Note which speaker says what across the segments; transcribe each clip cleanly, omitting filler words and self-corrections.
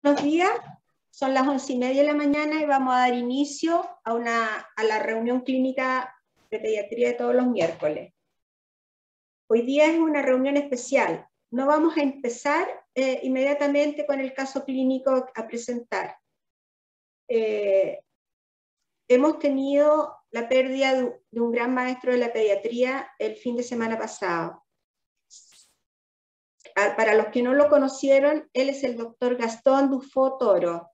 Speaker 1: Buenos días, son las 11:30 de la mañana y vamos a dar inicio a la reunión clínica de pediatría de todos los miércoles. Hoy día es una reunión especial. No vamos a empezar inmediatamente con el caso clínico a presentar. Hemos tenido la pérdida de un gran maestro de la pediatría el fin de semana pasado. Para los que no lo conocieron, él es el doctor Gastón Dufo Toro.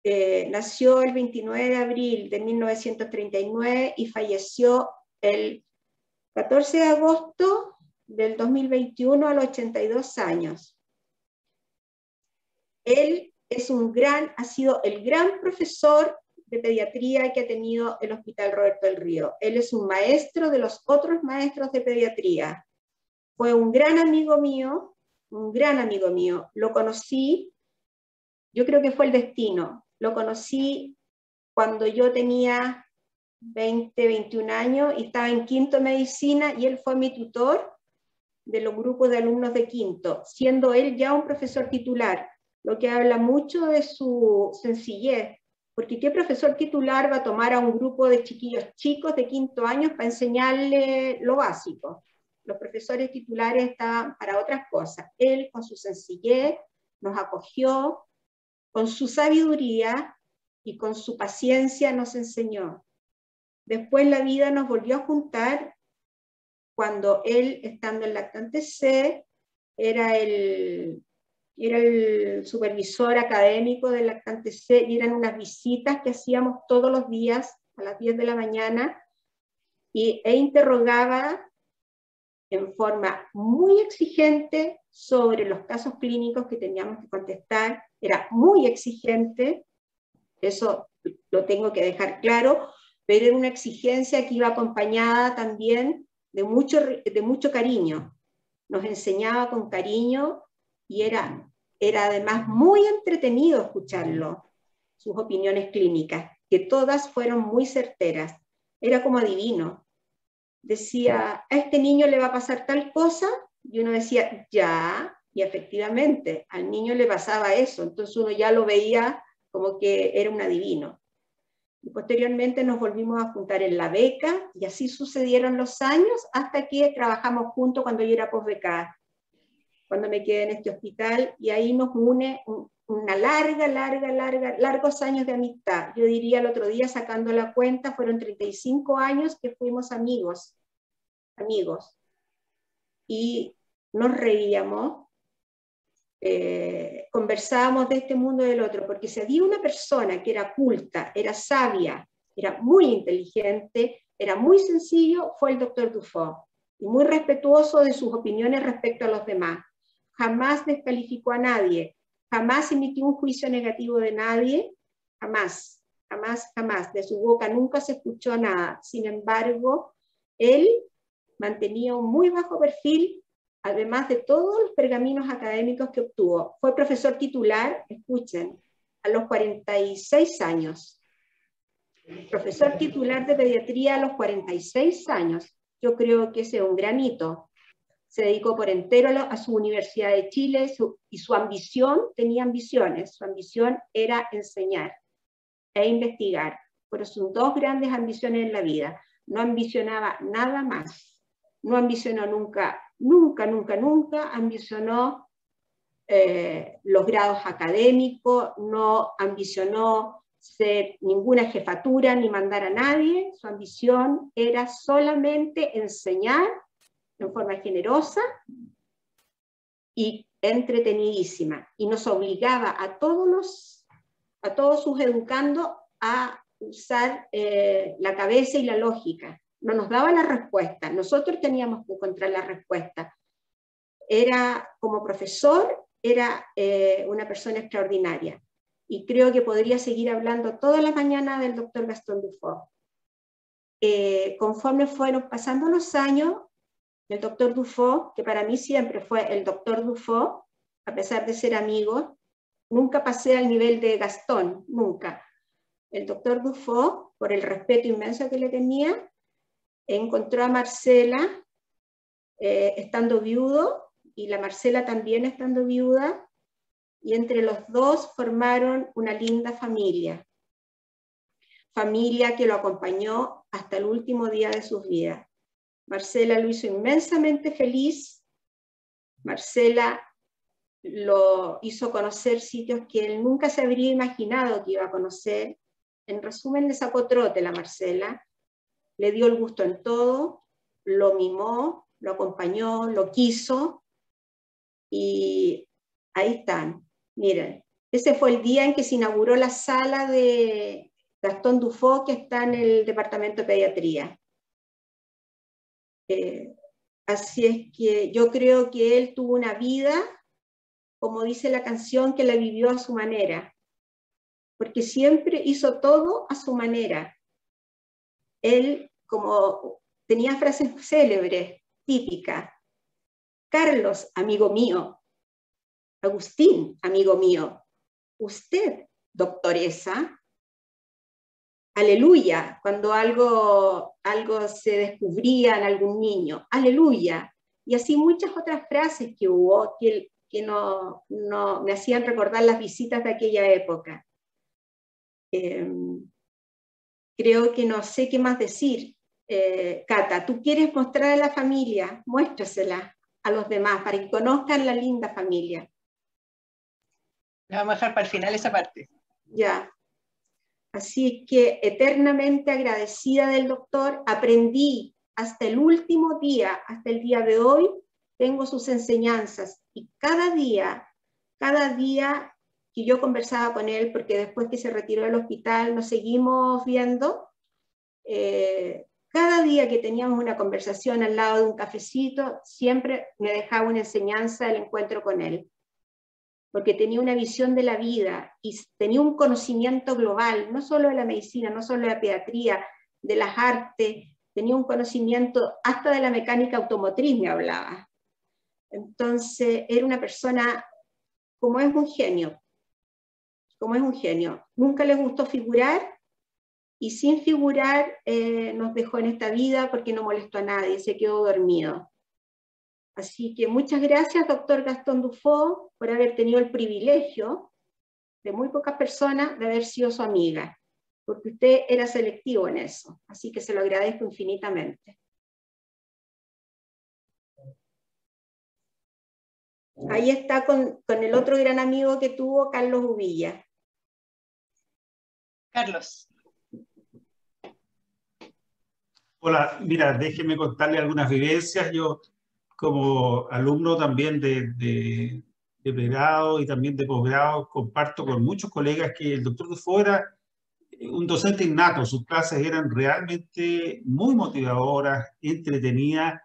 Speaker 1: Nació el 29 de abril de 1939 y falleció el 14 de agosto del 2021 a los 82 años. Él es ha sido el gran profesor de pediatría que ha tenido el Hospital Roberto del Río. Él es un maestro de los otros maestros de pediatría. Fue un gran amigo mío, Lo conocí, yo creo que fue el destino. Lo conocí cuando yo tenía 20, 21 años y estaba en quinto medicina y él fue mi tutor de los grupos de alumnos de quinto, siendo él ya un profesor titular, lo que habla mucho de su sencillez, porque ¿qué profesor titular va a tomar a un grupo de chiquillos chicos de quinto año para enseñarle lo básico? Los profesores titulares estaban para otras cosas. Él, con su sencillez, nos acogió, con su sabiduría y con su paciencia nos enseñó. Después la vida nos volvió a juntar cuando él, estando en Lactante C, era el supervisor académico del Lactante C, y eran unas visitas que hacíamos todos los días a las 10 de la mañana e interrogaba en forma muy exigente sobre los casos clínicos que teníamos que contestar. Era muy exigente, eso lo tengo que dejar claro, pero era una exigencia que iba acompañada también de mucho cariño. Nos enseñaba con cariño y era además muy entretenido escucharlo, sus opiniones clínicas, que todas fueron muy certeras. Era como adivino. Decía, a este niño le va a pasar tal cosa, y uno decía, ya, y efectivamente, al niño le pasaba eso, entonces uno ya lo veía como que era un adivino. Y posteriormente nos volvimos a juntar en la beca, y así sucedieron los años, hasta que trabajamos juntos cuando yo era posbecada, cuando me quedé en este hospital, y ahí nos une una largos años de amistad. Yo diría el otro día, sacando la cuenta, fueron 35 años que fuimos amigos, y nos reíamos, conversábamos de este mundo y del otro, porque si había una persona que era culta, era sabia, era muy inteligente, era muy sencillo, fue el doctor Dufo, y muy respetuoso de sus opiniones respecto a los demás. Jamás descalificó a nadie, jamás emitió un juicio negativo de nadie, jamás. De su boca nunca se escuchó nada. Sin embargo, él mantenía un muy bajo perfil, además de todos los pergaminos académicos que obtuvo. Fue profesor titular, escuchen, a los 46 años. Profesor titular de pediatría a los 46 años. Yo creo que ese es un gran hito. Se dedicó por entero a su Universidad de Chile, y su ambición, tenía ambiciones, su ambición era enseñar e investigar, pero son dos grandes ambiciones en la vida. No ambicionaba nada más, no ambicionó nunca, ambicionó los grados académicos, no ambicionó ser ninguna jefatura ni mandar a nadie. Su ambición era solamente enseñar en forma generosa y entretenidísima, y nos obligaba a todos sus educandos a usar la cabeza y la lógica. No nos daba la respuesta, nosotros teníamos que encontrar la respuesta. Como profesor, era una persona extraordinaria, y creo que podría seguir hablando toda la mañana del doctor Gastón Dufo. Conforme fueron pasando los años, el doctor Dufo, que para mí siempre fue el doctor Dufo, a pesar de ser amigos, nunca pasé al nivel de Gastón, nunca. El doctor Dufo, por el respeto inmenso que le tenía, encontró a Marcela, estando viudo, y la Marcela también estando viuda, y entre los dos formaron una linda familia. Familia que lo acompañó hasta el último día de sus vidas. Marcela lo hizo inmensamente feliz. Marcela lo hizo conocer sitios que él nunca se habría imaginado que iba a conocer. En resumen, le sacó trote la Marcela, le dio el gusto en todo, lo mimó, lo acompañó, lo quiso, y ahí están. Miren, ese fue el día en que se inauguró la sala de Gastón Dufo, que está en el departamento de pediatría. Así es que yo creo que él tuvo una vida, como dice la canción, que la vivió a su manera, porque siempre hizo todo a su manera. Él, como tenía frases célebres, típicas: Carlos, amigo mío; Agustín, amigo mío; usted, doctoresa; aleluya, cuando algo se descubría en algún niño, aleluya. Y así muchas otras frases que hubo que no me hacían recordar las visitas de aquella época. Creo que no sé qué más decir. Cata, ¿tú quieres mostrar a la familia? Muéstrasela a los demás para que conozcan la linda familia.
Speaker 2: La vamos a dejar para el final esa parte.
Speaker 1: Ya. Así que eternamente agradecida del doctor, aprendí hasta el último día, hasta el día de hoy, tengo sus enseñanzas, y cada día que yo conversaba con él, porque después que se retiró del hospital nos seguimos viendo, cada día que teníamos una conversación al lado de un cafecito, siempre me dejaba una enseñanza del encuentro con él, porque tenía una visión de la vida y tenía un conocimiento global, no solo de la medicina, no solo de la pediatría, de las artes, tenía un conocimiento hasta de la mecánica automotriz, me hablaba. Entonces era una persona, como es un genio, nunca le gustó figurar, y sin figurar nos dejó en esta vida porque no molestó a nadie, se quedó dormido. Así que muchas gracias, doctor Gastón Dufo, por haber tenido el privilegio de muy pocas personas de haber sido su amiga, porque usted era selectivo en eso, así que se lo agradezco infinitamente. Ahí está con el otro gran amigo que tuvo, Carlos Uvilla.
Speaker 2: Carlos.
Speaker 3: Hola, mira, déjeme contarle algunas vivencias. Yo, como alumno también de pregrado y también de posgrado, comparto con muchos colegas que el doctor Dufo era un docente innato. Sus clases eran realmente muy motivadoras, entretenidas,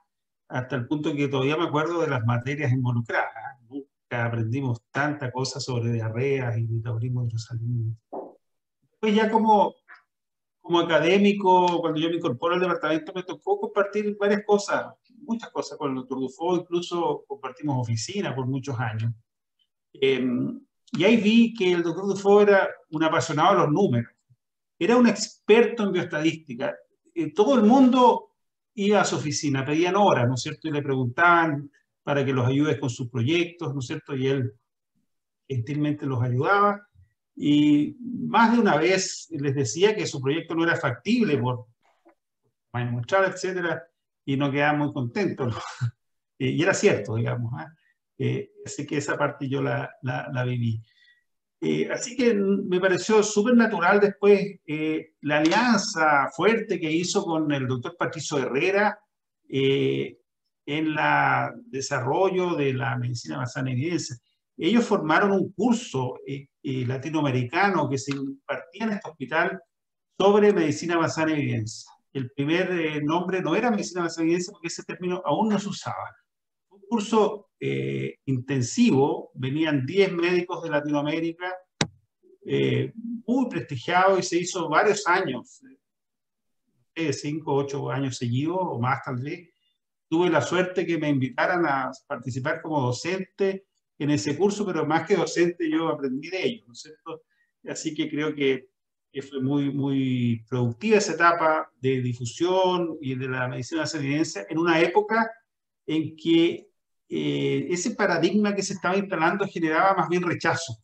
Speaker 3: hasta el punto que todavía me acuerdo de las materias involucradas. Nunca aprendimos tanta cosa sobre diarreas y metabolismo de los alimentos. Pues ya como académico, cuando yo me incorporo al departamento, me tocó compartir varias cosas, muchas cosas con el doctor Dufo, incluso compartimos oficina por muchos años. Y ahí vi que el doctor Dufo era un apasionado de los números, era un experto en bioestadística. Todo el mundo iba a su oficina, pedían horas, ¿no es cierto? Y le preguntaban para que los ayude con sus proyectos, ¿no es cierto? Y él gentilmente los ayudaba. Y más de una vez les decía que su proyecto no era factible por mostrar, etcétera, y no quedaban muy contentos, ¿no? Y era cierto, digamos. Así que esa parte yo la viví. Así que me pareció súper natural después la alianza fuerte que hizo con el doctor Patricio Herrera en el desarrollo de la medicina basada en evidencia. Ellos formaron un curso latinoamericano que se impartía en este hospital sobre medicina basada en evidencia. El primer nombre no era medicina basada en evidencia porque ese término aún no se usaba. Un curso intensivo, venían 10 médicos de Latinoamérica, muy prestigiado, y se hizo varios años, 5 o 8 años seguidos o más tal vez. Tuve la suerte que me invitaran a participar como docente en ese curso, pero más que docente yo aprendí de ellos, ¿no es cierto? Así que creo que fue muy, muy productiva esa etapa de difusión y de la medicina de la evidencia en una época en que ese paradigma que se estaba instalando generaba más bien rechazo.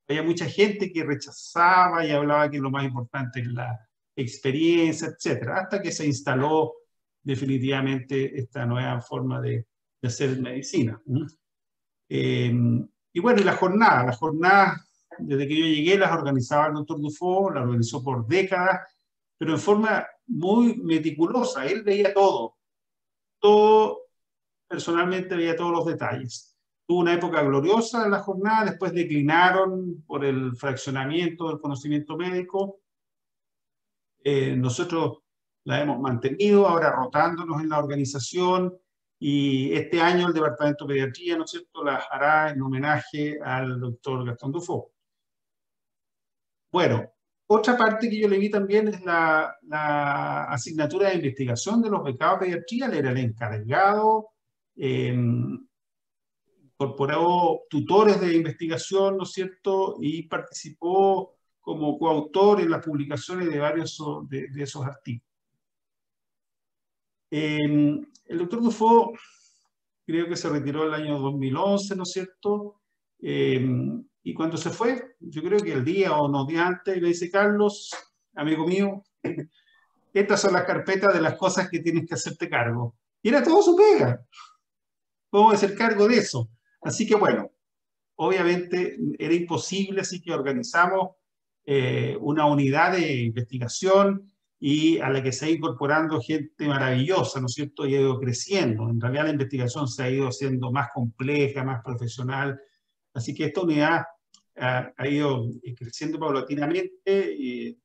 Speaker 3: Había mucha gente que rechazaba y hablaba que lo más importante es la experiencia, etcétera, hasta que se instaló definitivamente esta nueva forma de hacer medicina. Y bueno, y las jornadas, desde que yo llegué, las organizaba el doctor Dufault, las organizó por décadas, pero en forma muy meticulosa. Él veía todo, personalmente veía todos los detalles. Tuvo una época gloriosa en la jornada, después declinaron por el fraccionamiento del conocimiento médico. Nosotros la hemos mantenido, ahora rotándonos en la organización, y este año el Departamento de Pediatría, ¿no es cierto?, la hará en homenaje al doctor Gastón Dufault. Bueno, otra parte que yo le vi también es la asignatura de investigación de los becados de pediatría. Él era el encargado, incorporó tutores de investigación, ¿no es cierto?, y participó como coautor en las publicaciones de varios de esos artículos. El doctor Dufault creo que se retiró el año 2011, ¿no es cierto? Y cuando se fue, yo creo que el día o unos días antes, le dice: Carlos, amigo mío, estas son las carpetas de las cosas que tienes que hacerte cargo. Y era todo su pega. ¿Cómo hacer cargo de eso? Así que bueno, obviamente era imposible, así que organizamos una unidad de investigación y a la que se ha ido incorporando gente maravillosa, ¿no es cierto? Y ha ido creciendo. En realidad la investigación se ha ido haciendo más compleja, más profesional. Así que esta unidad ha ido creciendo paulatinamente.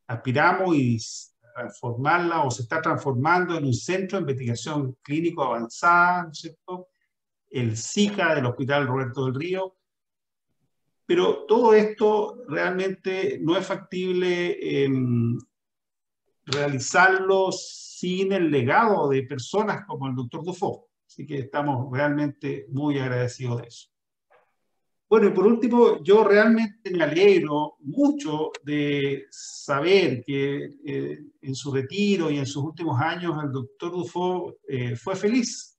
Speaker 3: Aspiramos y transformarla, o se está transformando en un centro de investigación clínico avanzada, ¿no es cierto? El SICA del Hospital Roberto del Río. Pero todo esto realmente no es factible realizarlo sin el legado de personas como el doctor Dufault. Así que estamos realmente muy agradecidos de eso. Bueno, y por último, yo realmente me alegro mucho de saber que en su retiro y en sus últimos años el doctor Dufault fue feliz,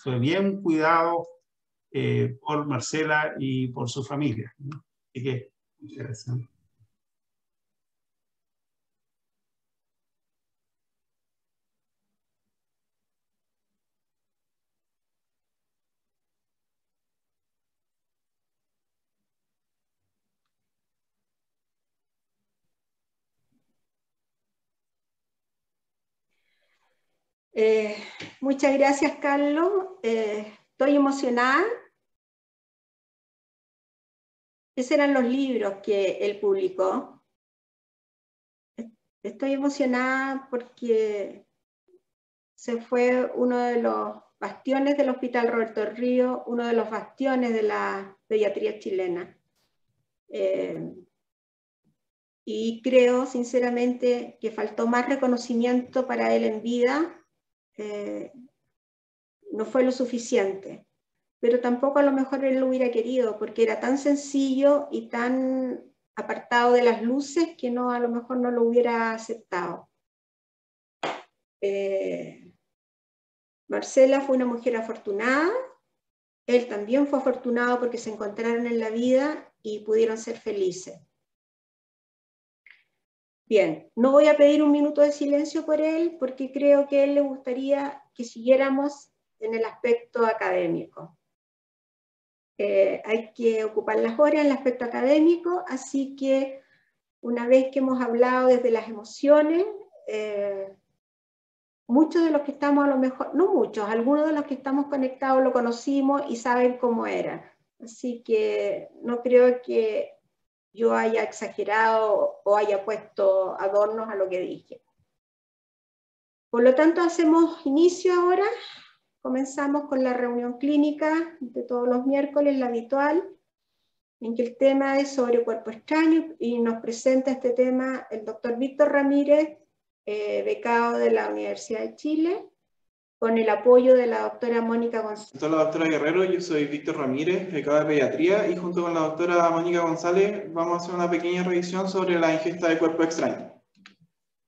Speaker 3: fue bien cuidado por Marcela y por su familia. Así que, muchas gracias.
Speaker 1: Muchas gracias, Carlos. Estoy emocionada. Esos eran los libros que él publicó. Estoy emocionada porque se fue uno de los bastiones del Hospital Roberto del Río, uno de los bastiones de la pediatría chilena. Y creo, sinceramente, que faltó más reconocimiento para él en vida. No fue lo suficiente, pero tampoco a lo mejor él lo hubiera querido, porque era tan sencillo y tan apartado de las luces que no, a lo mejor no lo hubiera aceptado. Marcela fue una mujer afortunada, él también fue afortunado porque se encontraron en la vida y pudieron ser felices. Bien, no voy a pedir un minuto de silencio por él porque creo que a él le gustaría que siguiéramos en el aspecto académico. Hay que ocupar las horas en el aspecto académico, así que una vez que hemos hablado desde las emociones, muchos de los que estamos a lo mejor, no muchos, algunos de los que estamos conectados lo conocimos y saben cómo era. Así que no creo que yo haya exagerado o haya puesto adornos a lo que dije. Por lo tanto, hacemos inicio ahora. Comenzamos con la reunión clínica de todos los miércoles, la habitual, en que el tema es sobre cuerpo extraño y nos presenta este tema el doctor Víctor Ramírez, becado de la Universidad de Chile, con el apoyo de la doctora Mónica González.
Speaker 4: Junto a la doctora Guerrero, yo soy Víctor Ramírez, becado de pediatría, y junto con la doctora Mónica González vamos a hacer una pequeña revisión sobre la ingesta de cuerpo extraño.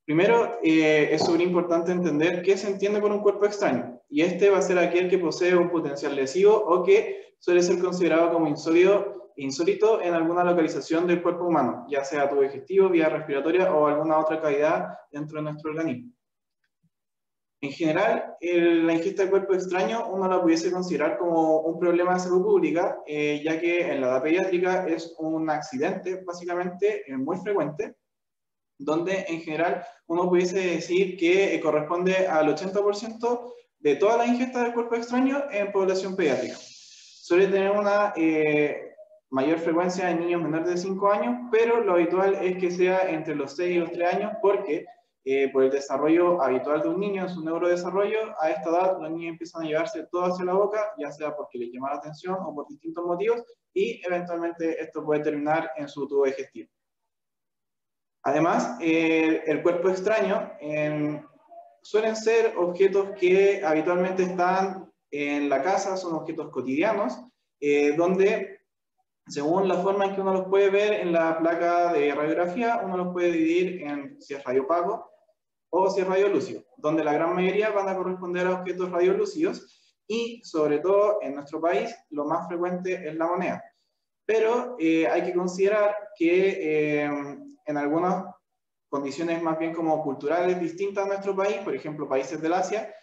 Speaker 4: Primero, es súper importante entender qué se entiende por un cuerpo extraño, y este va a ser aquel que posee un potencial lesivo o que suele ser considerado como insólito en alguna localización del cuerpo humano, ya sea tubo digestivo, vía respiratoria o alguna otra cavidad dentro de nuestro organismo. En general, la ingesta de cuerpo extraño uno la pudiese considerar como un problema de salud pública, ya que en la edad pediátrica es un accidente, básicamente, muy frecuente, donde en general uno pudiese decir que corresponde al 80% de toda la ingesta de cuerpo extraño en población pediátrica. Suele tener una mayor frecuencia en niños menores de 5 años, pero lo habitual es que sea entre los 6 y los 3 años, porque por el desarrollo habitual de un niño, en su neurodesarrollo, a esta edad los niños empiezan a llevarse todo hacia la boca, ya sea porque les llama la atención o por distintos motivos, y eventualmente esto puede terminar en su tubo digestivo. Además, el cuerpo extraño suelen ser objetos que habitualmente están en la casa, son objetos cotidianos, donde, según la forma en que uno los puede ver en la placa de radiografía, uno los puede dividir en si es radiopaco o si es radiolúcido, donde la gran mayoría van a corresponder a objetos radiolúcidos, y sobre todo en nuestro país lo más frecuente es la moneda. Pero hay que considerar que en algunas condiciones más bien como culturales distintas a nuestro país, por ejemplo países del Asia,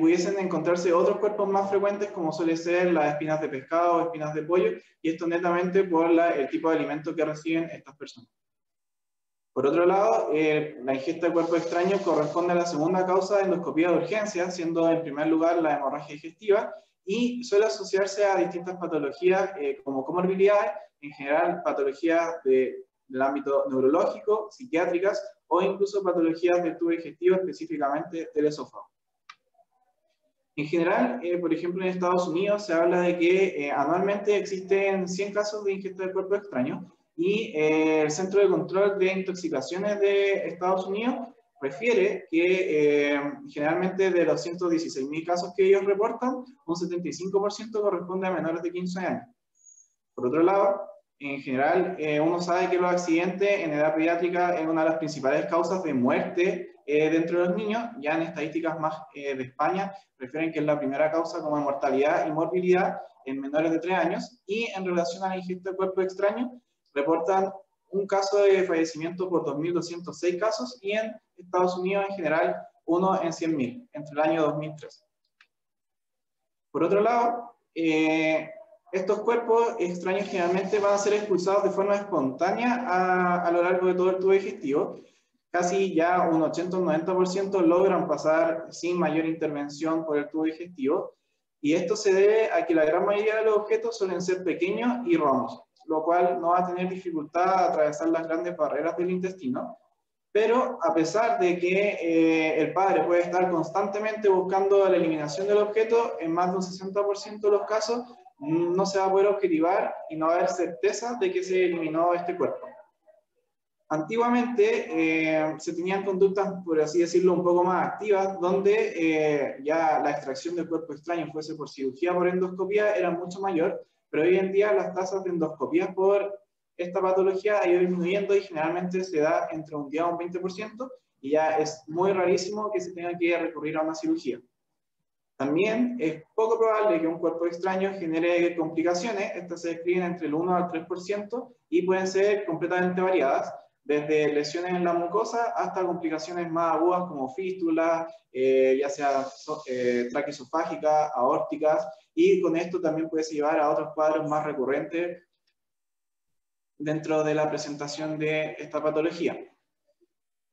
Speaker 4: pudiesen encontrarse otros cuerpos más frecuentes, como suele ser las espinas de pescado o espinas de pollo, y esto netamente por el tipo de alimento que reciben estas personas. Por otro lado, la ingesta de cuerpo extraño corresponde a la segunda causa de endoscopía de urgencia, siendo en primer lugar la hemorragia digestiva, y suele asociarse a distintas patologías como comorbilidades, en general patologías del ámbito neurológico, psiquiátricas o incluso patologías del tubo digestivo, específicamente del esófago. En general, por ejemplo en Estados Unidos se habla de que anualmente existen 100 casos de ingesta de cuerpo extraño, y el Centro de Control de Intoxicaciones de Estados Unidos refiere que generalmente de los 116.000 casos que ellos reportan, un 75% corresponde a menores de 15 años. Por otro lado, en general, uno sabe que los accidentes en edad pediátrica es una de las principales causas de muerte dentro de los niños. Ya en estadísticas más de España refieren que es la primera causa como de mortalidad y morbilidad en menores de 3 años, y en relación a la ingesta de cuerpo extraño, reportan un caso de fallecimiento por 2.206 casos, y en Estados Unidos en general uno en 100.000, entre el año 2003. Por otro lado, estos cuerpos extraños generalmente van a ser expulsados de forma espontánea a lo largo de todo el tubo digestivo. Casi ya un 80-90% logran pasar sin mayor intervención por el tubo digestivo, y esto se debe a que la gran mayoría de los objetos suelen ser pequeños y romos, lo cual no va a tener dificultad a atravesar las grandes barreras del intestino. Pero a pesar de que el padre puede estar constantemente buscando la eliminación del objeto, en más de un 60% de los casos no se va a poder objetivar y no va a haber certeza de que se eliminó este cuerpo. Antiguamente se tenían conductas, por así decirlo, un poco más activas, donde ya la extracción del cuerpo extraño, fuese por cirugía o por endoscopía, era mucho mayor, pero hoy en día las tasas de endoscopía por esta patología ha ido disminuyendo, y generalmente se da entre un 10 a un 20%, y ya es muy rarísimo que se tenga que recurrir a una cirugía. También es poco probable que un cuerpo extraño genere complicaciones. Estas se describen entre el 1 al 3% y pueden ser completamente variadas, desde lesiones en la mucosa hasta complicaciones más agudas como fístulas, ya sea traqueosofágicas, aórticas, y con esto también puede llevar a otros cuadros más recurrentes dentro de la presentación de esta patología.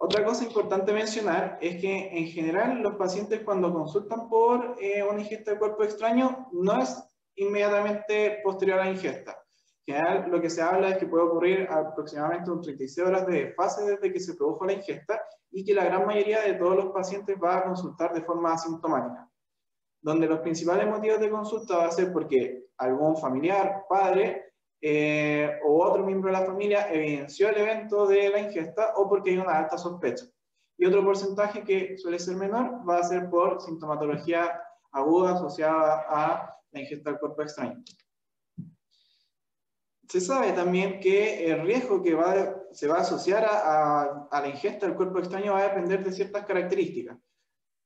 Speaker 4: Otra cosa importante mencionar es que en general los pacientes cuando consultan por una ingesta de cuerpo extraño no es inmediatamente posterior a la ingesta. En general lo que se habla es que puede ocurrir aproximadamente un 36 horas de desfase desde que se produjo la ingesta, y que la gran mayoría de todos los pacientes va a consultar de forma asintomática, donde los principales motivos de consulta va a ser porque algún familiar, padre, o otro miembro de la familia evidenció el evento de la ingesta, o porque hay una alta sospecha. Y otro porcentaje que suele ser menor va a ser por sintomatología aguda asociada a la ingesta del cuerpo extraño. Se sabe también que el riesgo que se va a asociar a la ingesta del cuerpo extraño va a depender de ciertas características.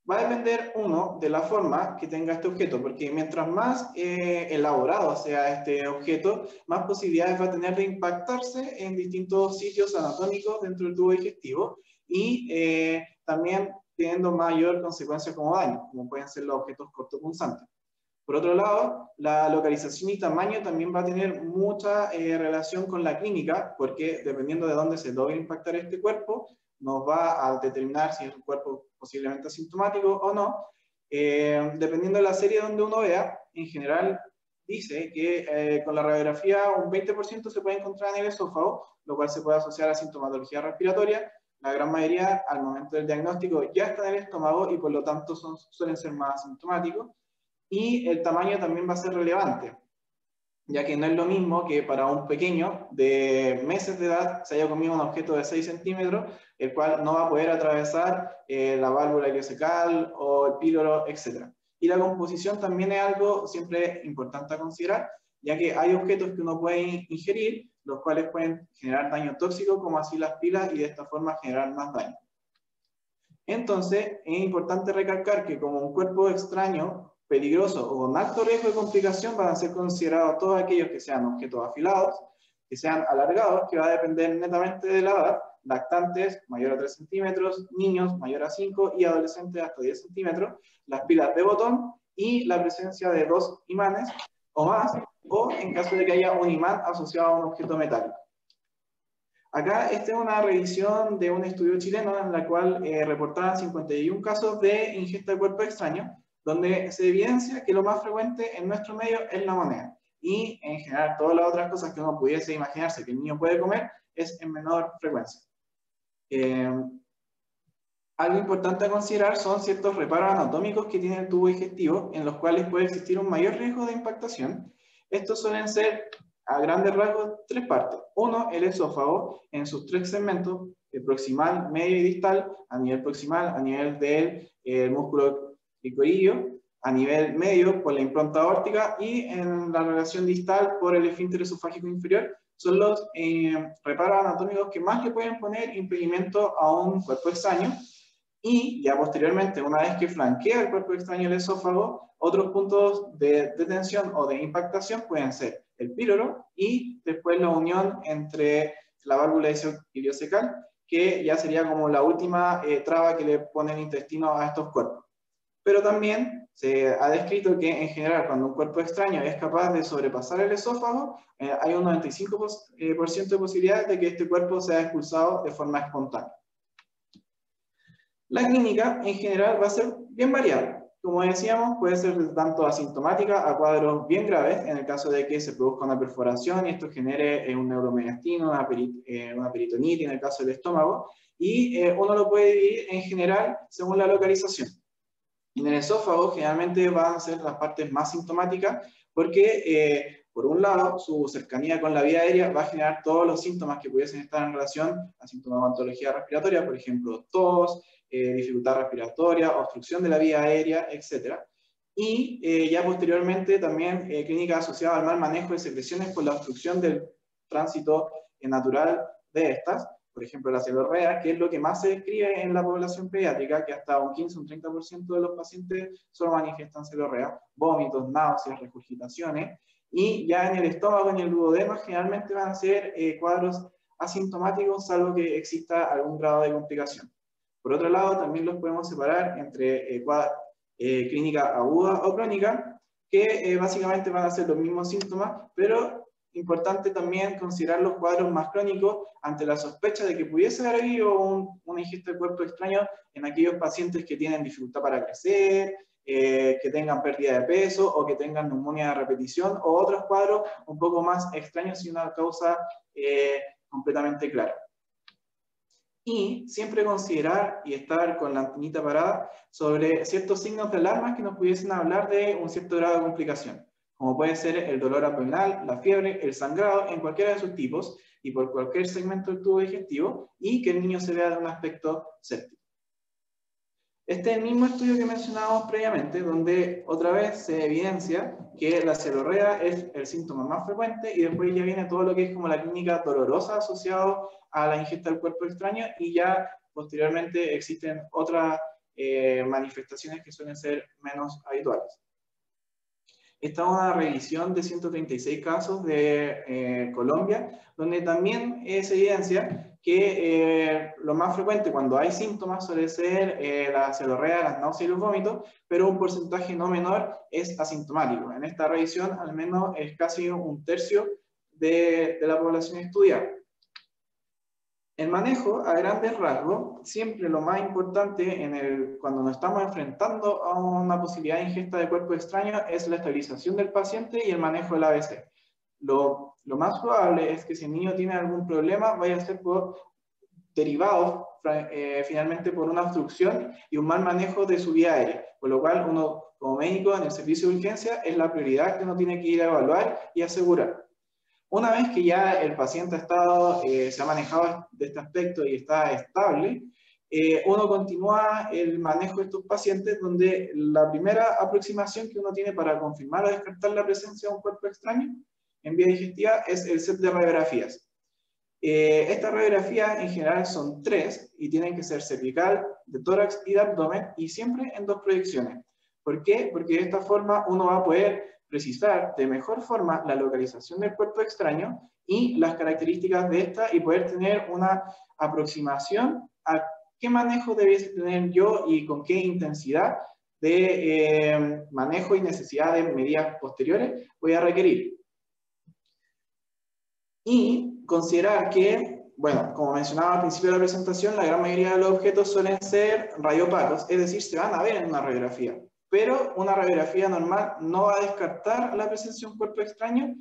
Speaker 4: Va a depender, uno, de la forma que tenga este objeto, porque mientras más elaborado sea este objeto, más posibilidades va a tener de impactarse en distintos sitios anatómicos dentro del tubo digestivo y también teniendo mayor consecuencia como daño, como pueden ser los objetos cortopunzantes. Por otro lado, la localización y tamaño también va a tener mucha relación con la clínica, porque dependiendo de dónde se logre impactar este cuerpo, nos va a determinar si es un cuerpo posiblemente asintomático o no. Dependiendo de la serie donde uno vea, en general dice que con la radiografía un 20% se puede encontrar en el esófago, lo cual se puede asociar a sintomatología respiratoria. La gran mayoría, al momento del diagnóstico, ya está en el estómago y por lo tanto suelen ser más asintomáticos. Y el tamaño también va a ser relevante, ya que no es lo mismo que para un pequeño de meses de edad se haya comido un objeto de 6 centímetros, el cual no va a poder atravesar la válvula ileocecal o el píloro, etc. Y la composición también es algo siempre importante a considerar, ya que hay objetos que uno puede ingerir, los cuales pueden generar daño tóxico, como así las pilas, y de esta forma generar más daño. Entonces, es importante recalcar que como un cuerpo extraño peligroso o con alto riesgo de complicación van a ser considerados todos aquellos que sean objetos afilados, que sean alargados, que va a depender netamente de la edad, lactantes mayor a 3 centímetros, niños mayor a 5 y adolescentes hasta 10 centímetros, las pilas de botón y la presencia de 2 imanes o más, o en caso de que haya un imán asociado a un objeto metálico. Acá esta es una revisión de un estudio chileno en la cual reportaban 51 casos de ingesta de cuerpo extraño, donde se evidencia que lo más frecuente en nuestro medio es la moneda. Y en general todas las otras cosas que uno pudiese imaginarse que el niño puede comer es en menor frecuencia. Algo importante a considerar son ciertos reparos anatómicos que tiene el tubo digestivo, en los cuales puede existir un mayor riesgo de impactación. Estos suelen ser, a grandes rasgos, 3 partes. Uno, el esófago, en sus 3 segmentos, el proximal, medio y distal. A nivel proximal, a nivel del músculo cricoideo, a nivel medio por la impronta aórtica y en la relación distal por el esfínter esofágico inferior. Son los reparos anatómicos que más le pueden poner impedimento a un cuerpo extraño. Y ya posteriormente, una vez que flanquea el cuerpo extraño el esófago, otros puntos de detención o de impactación pueden ser el píloro y después la unión entre la válvula ileocecal, que ya sería como la última traba que le pone el intestino a estos cuerpos. Pero también se ha descrito que en general cuando un cuerpo extraño es capaz de sobrepasar el esófago, hay un 95% de posibilidades de que este cuerpo sea expulsado de forma espontánea. La clínica en general va a ser bien variable. Como decíamos, puede ser tanto asintomática a cuadros bien graves, en el caso de que se produzca una perforación y esto genere un neuromediastino, una peritonitis en el caso del estómago, y uno lo puede dividir en general según la localización. En el esófago generalmente van a ser las partes más sintomáticas porque, por un lado, su cercanía con la vía aérea va a generar todos los síntomas que pudiesen estar en relación a sintomatología respiratoria, por ejemplo, tos, dificultad respiratoria, obstrucción de la vía aérea, etc. Y ya posteriormente también clínicas asociadas al mal manejo de secreciones por la obstrucción del tránsito natural de estas, por ejemplo la seborrea, que es lo que más se describe en la población pediátrica, que hasta un 15 o un 30% de los pacientes solo manifiestan seborrea, vómitos, náuseas, regurgitaciones, y ya en el estómago, en el duodeno, generalmente van a ser cuadros asintomáticos, salvo que exista algún grado de complicación. Por otro lado, también los podemos separar entre clínica aguda o crónica, que básicamente van a ser los mismos síntomas, pero importante también considerar los cuadros más crónicos ante la sospecha de que pudiese haber habido una ingesta de cuerpo extraño en aquellos pacientes que tienen dificultad para crecer, que tengan pérdida de peso o que tengan neumonía de repetición o otros cuadros un poco más extraños y una causa completamente clara. Y siempre considerar y estar con la antenita parada sobre ciertos signos de alarma que nos pudiesen hablar de un cierto grado de complicación, como puede ser el dolor abdominal, la fiebre, el sangrado en cualquiera de sus tipos y por cualquier segmento del tubo digestivo, y que el niño se vea de un aspecto séptico. Este es el mismo estudio que mencionábamos previamente, donde otra vez se evidencia que la seborrea es el síntoma más frecuente y después ya viene todo lo que es como la clínica dolorosa asociado a la ingesta del cuerpo extraño y ya posteriormente existen otras manifestaciones que suelen ser menos habituales. Esta es una revisión de 136 casos de Colombia, donde también se evidencia que lo más frecuente cuando hay síntomas suele ser la seborrea, las náuseas y los vómitos, pero un porcentaje no menor es asintomático. En esta revisión al menos es casi un tercio de la población estudiada. El manejo, a grandes rasgos, siempre lo más importante cuando nos estamos enfrentando a una posibilidad de ingesta de cuerpo extraño es la estabilización del paciente y el manejo del ABC. Lo más probable es que si el niño tiene algún problema vaya a ser derivado finalmente por una obstrucción y un mal manejo de su vía aérea, por lo cual uno como médico en el servicio de urgencia es la prioridad que uno tiene que ir a evaluar y asegurar. Una vez que ya el paciente se ha manejado de este aspecto y está estable, uno continúa el manejo de estos pacientes donde la primera aproximación que uno tiene para confirmar o descartar la presencia de un cuerpo extraño en vía digestiva es el set de radiografías. Estas radiografías en general son 3 y tienen que ser cervical, de tórax y de abdomen y siempre en 2 proyecciones. ¿Por qué? Porque de esta forma uno va a poder precisar de mejor forma la localización del cuerpo extraño y las características de esta y poder tener una aproximación a qué manejo debiese tener yo y con qué intensidad de manejo y necesidad de medidas posteriores voy a requerir. Y considerar que, bueno, como mencionaba al principio de la presentación, la gran mayoría de los objetos suelen ser radiopacos, es decir, se van a ver en una radiografía. Pero una radiografía normal no va a descartar la presencia de un cuerpo extraño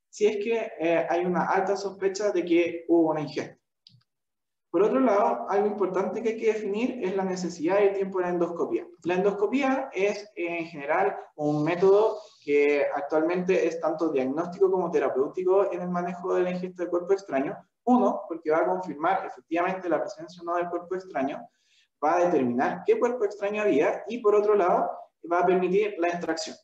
Speaker 4: si es que hay una alta sospecha de que hubo una ingesta. Por otro lado, algo importante que hay que definir es la necesidad y el tiempo de la endoscopía. La endoscopía es en general un método que actualmente es tanto diagnóstico como terapéutico en el manejo de la ingesta de cuerpo extraño. Uno, porque va a confirmar efectivamente la presencia o no del cuerpo extraño, va a determinar qué cuerpo extraño había y por otro lado va a permitir la extracción.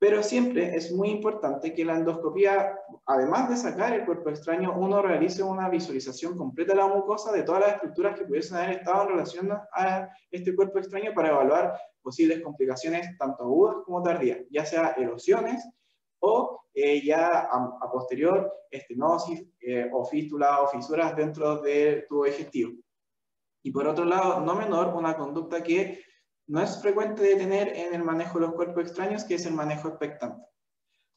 Speaker 4: Pero siempre es muy importante que la endoscopía, además de sacar el cuerpo extraño, uno realice una visualización completa de la mucosa de todas las estructuras que pudiesen haber estado en relación a este cuerpo extraño para evaluar posibles complicaciones tanto agudas como tardías, ya sea erosiones o ya a posterior estenosis o fístula o fisuras dentro del tubo digestivo. Y por otro lado, no menor, una conducta que no es frecuente de tener en el manejo de los cuerpos extraños, que es el manejo expectante.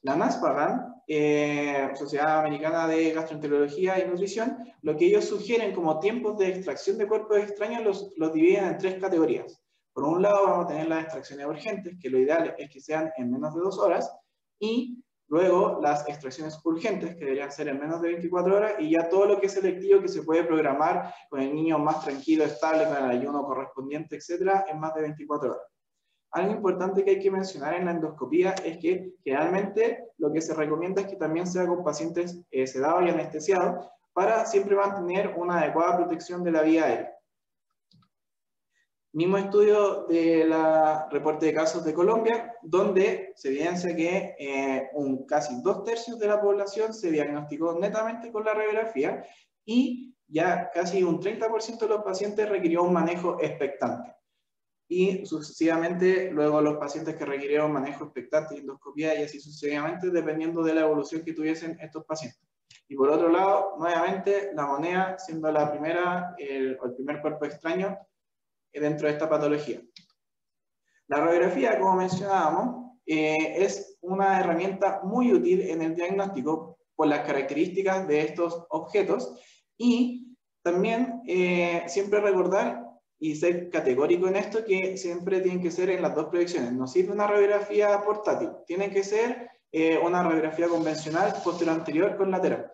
Speaker 4: La NASPGHAN, Sociedad Americana de Gastroenterología y Nutrición, lo que ellos sugieren como tiempos de extracción de cuerpos extraños los dividen en 3 categorías. Por un lado vamos a tener las extracciones urgentes, que lo ideal es que sean en menos de 2 horas, y luego las extracciones urgentes, que deberían ser en menos de 24 horas, y ya todo lo que es selectivo que se puede programar con el niño más tranquilo, estable, con el ayuno correspondiente, etcétera, en más de 24 horas. Algo importante que hay que mencionar en la endoscopía es que generalmente lo que se recomienda es que también sea con pacientes sedados y anestesiados para siempre mantener una adecuada protección de la vía aérea. Mismo estudio de la reporte de casos de Colombia, donde se evidencia que casi 2/3 de la población se diagnosticó netamente con la radiografía y ya casi un 30% de los pacientes requirió un manejo expectante. Y sucesivamente, luego los pacientes que requirieron manejo expectante y endoscopía y así sucesivamente, dependiendo de la evolución que tuviesen estos pacientes. Y por otro lado, nuevamente, la moneda siendo la primera, el primer cuerpo extraño dentro de esta patología. La radiografía, como mencionábamos, es una herramienta muy útil en el diagnóstico por las características de estos objetos y también siempre recordar y ser categórico en esto que siempre tienen que ser en las 2 proyecciones. No sirve una radiografía portátil, tiene que ser una radiografía convencional posterior anterior con lateral.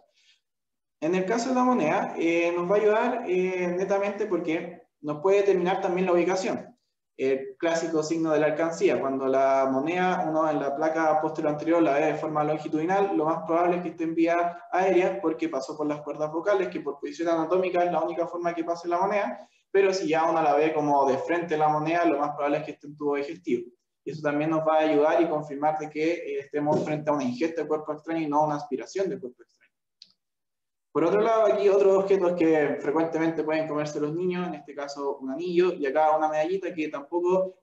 Speaker 4: En el caso de la moneda, nos va a ayudar netamente porque nos puede determinar también la ubicación. El clásico signo de la alcancía, cuando la moneda, uno en la placa posterior anterior la ve de forma longitudinal, lo más probable es que esté en vía aérea porque pasó por las cuerdas vocales, que por posición anatómica es la única forma que pase la moneda, pero si ya uno la ve como de frente la moneda, lo más probable es que esté en tubo digestivo. Y eso también nos va a ayudar y confirmar de que estemos frente a una ingesta de cuerpo extraño y no a una aspiración de cuerpo extraño. Por otro lado, aquí otros objetos que frecuentemente pueden comerse los niños, en este caso un anillo, y acá una medallita que tampoco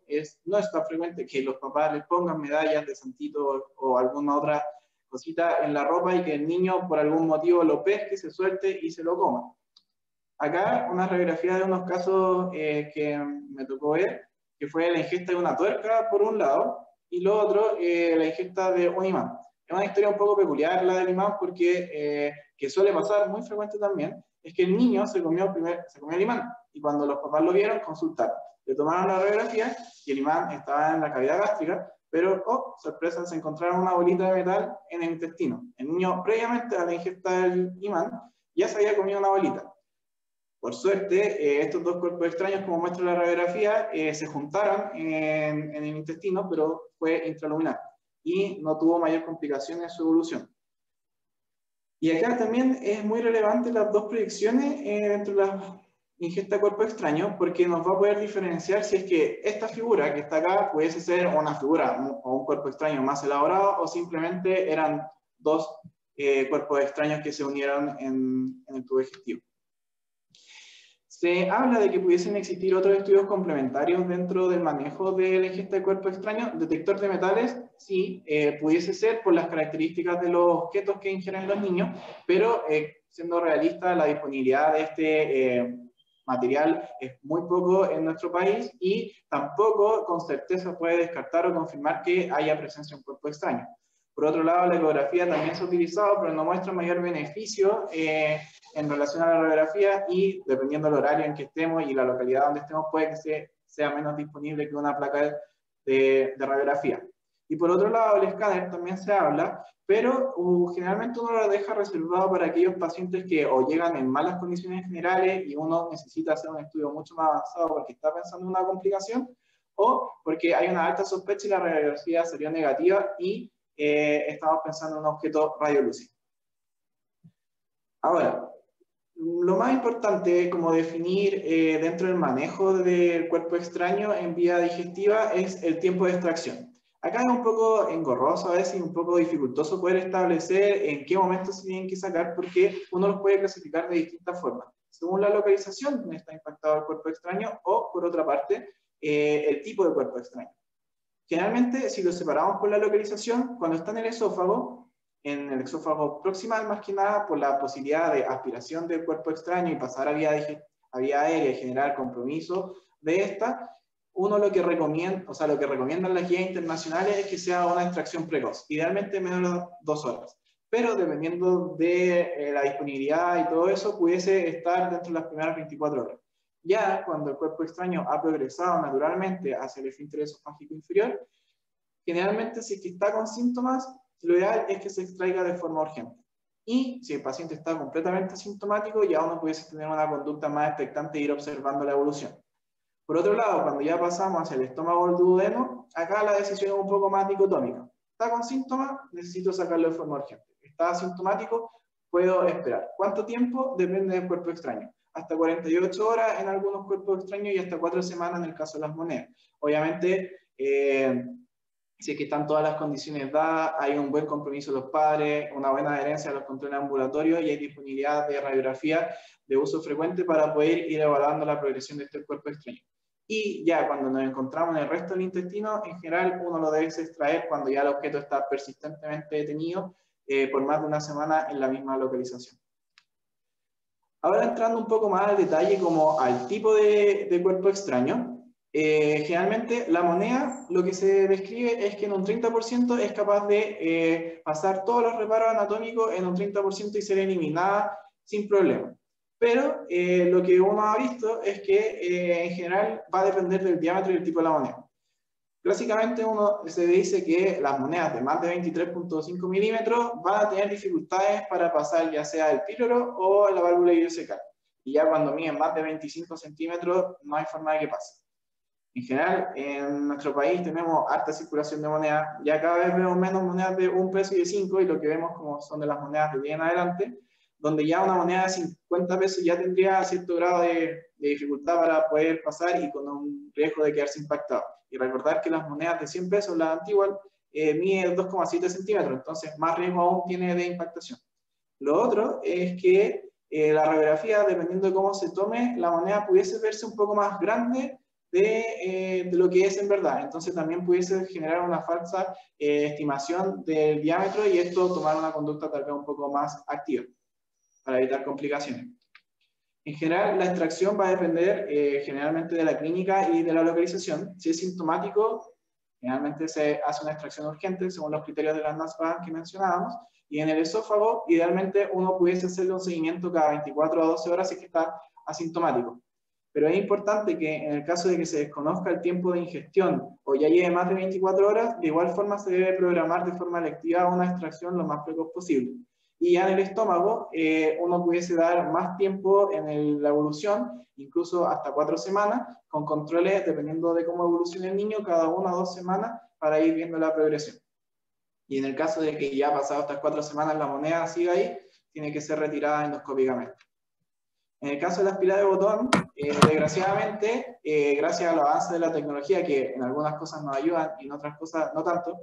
Speaker 4: no es tan frecuente que los papás les pongan medallas de santito o alguna otra cosita en la ropa y que el niño por algún motivo lo pesque, se suelte y se lo coma. Acá una radiografía de unos casos que me tocó ver, que fue la ingesta de una tuerca por un lado, y lo otro, la ingesta de un imán. Es una historia un poco peculiar la del imán porque, que suele pasar muy frecuente también, es que el niño se comió el imán, y cuando los papás lo vieron, consultaron. Le tomaron la radiografía y el imán estaba en la cavidad gástrica, pero, oh, sorpresa, se encontraron una bolita de metal en el intestino. El niño, previamente a la ingesta del imán, ya se había comido una bolita. Por suerte, estos dos cuerpos extraños, como muestra la radiografía, se juntaron en el intestino, pero fue intraluminal y no tuvo mayor complicación en su evolución. Y acá también es muy relevante las dos proyecciones dentro de la ingesta de cuerpo extraño, porque nos va a poder diferenciar si es que esta figura que está acá pudiese ser una figura o un cuerpo extraño más elaborado, o simplemente eran dos cuerpos extraños que se unieron en el tubo digestivo. Se habla de que pudiesen existir otros estudios complementarios dentro del manejo de la ingesta de cuerpo extraño. Detector de metales, sí, pudiese ser por las características de los objetos que ingieren los niños, pero siendo realista, la disponibilidad de este material es muy poco en nuestro país y tampoco con certeza puede descartar o confirmar que haya presencia de un cuerpo extraño. Por otro lado, la ecografía también se ha utilizado, pero no muestra mayor beneficio en relación a la radiografía, y dependiendo del horario en que estemos y la localidad donde estemos, puede que sea menos disponible que una placa de radiografía. Y por otro lado, el escáner también se habla, pero generalmente uno lo deja reservado para aquellos pacientes que o llegan en malas condiciones generales y uno necesita hacer un estudio mucho más avanzado porque está pensando en una complicación, o porque hay una alta sospecha y la radiografía salió negativa y estamos pensando en un objeto radiolúcido. Ahora, lo más importante como definir dentro del manejo del cuerpo extraño en vía digestiva es el tiempo de extracción. Acá es un poco engorroso a veces y un poco dificultoso poder establecer en qué momento se tienen que sacar, porque uno los puede clasificar de distintas formas, según la localización donde está impactado el cuerpo extraño o, por otra parte, el tipo de cuerpo extraño. Generalmente, si lo separamos por la localización, cuando está en el esófago proximal, más que nada por la posibilidad de aspiración del cuerpo extraño y pasar a vía aérea y generar compromiso de esta, uno lo que recomiendan las guías internacionales es que sea una extracción precoz, idealmente menos de 2 horas. Pero dependiendo de la disponibilidad y todo eso, pudiese estar dentro de las primeras 24 horas. Ya cuando el cuerpo extraño ha progresado naturalmente hacia el esfínter esofágico inferior, generalmente si es que está con síntomas, lo ideal es que se extraiga de forma urgente. Y si el paciente está completamente asintomático, ya uno pudiese tener una conducta más expectante e ir observando la evolución. Por otro lado, cuando ya pasamos hacia el estómago o el duodeno, acá la decisión es un poco más dicotómica. ¿Está con síntomas? Necesito sacarlo de forma urgente. ¿Está asintomático? Puedo esperar. ¿Cuánto tiempo? Depende del cuerpo extraño. Hasta 48 horas en algunos cuerpos extraños y hasta 4 semanas en el caso de las monedas. Obviamente, si es que están todas las condiciones dadas, hay un buen compromiso de los padres, una buena adherencia a los controles ambulatorios y hay disponibilidad de radiografía de uso frecuente para poder ir evaluando la progresión de este cuerpo extraño. Y ya cuando nos encontramos en el resto del intestino, en general uno lo debe extraer cuando ya el objeto está persistentemente detenido por más de una semana en la misma localización. Ahora entrando un poco más al detalle como al tipo de cuerpo extraño, generalmente la moneda lo que se describe es que en un 30% es capaz de pasar todos los reparos anatómicos en un 30% y ser eliminada sin problema. Pero lo que uno ha visto es que en general va a depender del diámetro y el tipo de la moneda. Clásicamente se dice que las monedas de más de 23.5 milímetros van a tener dificultades para pasar ya sea el píloro o la válvula ileocecal. Y ya cuando miden más de 25 centímetros no hay forma de que pase. En general, en nuestro país tenemos harta circulación de monedas. Ya cada vez vemos menos monedas de 1 peso y de 5, y lo que vemos como son de las monedas de 10 en adelante, donde ya una moneda de 50 pesos ya tendría cierto grado de de dificultad para poder pasar y con un riesgo de quedarse impactado. Y recordar que las monedas de 100 pesos, la antigua, mide 2,7 centímetros, entonces más riesgo aún tiene de impactación. Lo otro es que la radiografía, dependiendo de cómo se tome, la moneda pudiese verse un poco más grande de lo que es en verdad. Entonces también pudiese generar una falsa estimación del diámetro y esto tomar una conducta tal vez un poco más activa para evitar complicaciones. En general, la extracción va a depender generalmente de la clínica y de la localización. Si es sintomático, generalmente se hace una extracción urgente según los criterios de la NASPA que mencionábamos. Y en el esófago, idealmente uno pudiese hacerle un seguimiento cada 24 a 12 horas si es que está asintomático. Pero es importante que en el caso de que se desconozca el tiempo de ingestión o ya lleve más de 24 horas, de igual forma se debe programar de forma electiva una extracción lo más precoz posible. Y ya en el estómago, uno pudiese dar más tiempo en la evolución, incluso hasta 4 semanas, con controles dependiendo de cómo evolucione el niño, cada 1 o 2 semanas para ir viendo la progresión. Y en el caso de que ya pasado estas 4 semanas la moneda siga ahí, tiene que ser retirada endoscópicamente. En el caso de las pilas de botón, desgraciadamente, gracias al avance de la tecnología, que en algunas cosas nos ayudan y en otras cosas no tanto,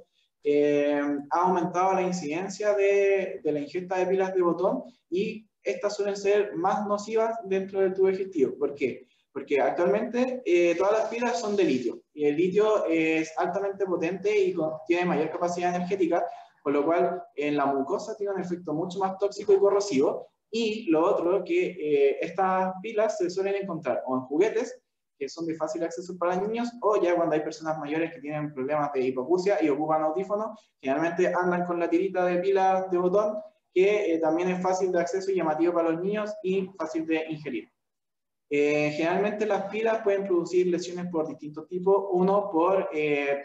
Speaker 4: ha aumentado la incidencia de la ingesta de pilas de botón y estas suelen ser más nocivas dentro del tubo digestivo. ¿Por qué? Porque actualmente todas las pilas son de litio y el litio es altamente potente y tiene mayor capacidad energética, con lo cual en la mucosa tiene un efecto mucho más tóxico y corrosivo. Y lo otro, que estas pilas se suelen encontrar o en juguetes, que son de fácil acceso para niños, o ya cuando hay personas mayores que tienen problemas de hipoacusia y ocupan audífonos, generalmente andan con la tirita de pilas de botón, que también es fácil de acceso y llamativo para los niños y fácil de ingerir. Generalmente las pilas pueden producir lesiones por distintos tipos, uno por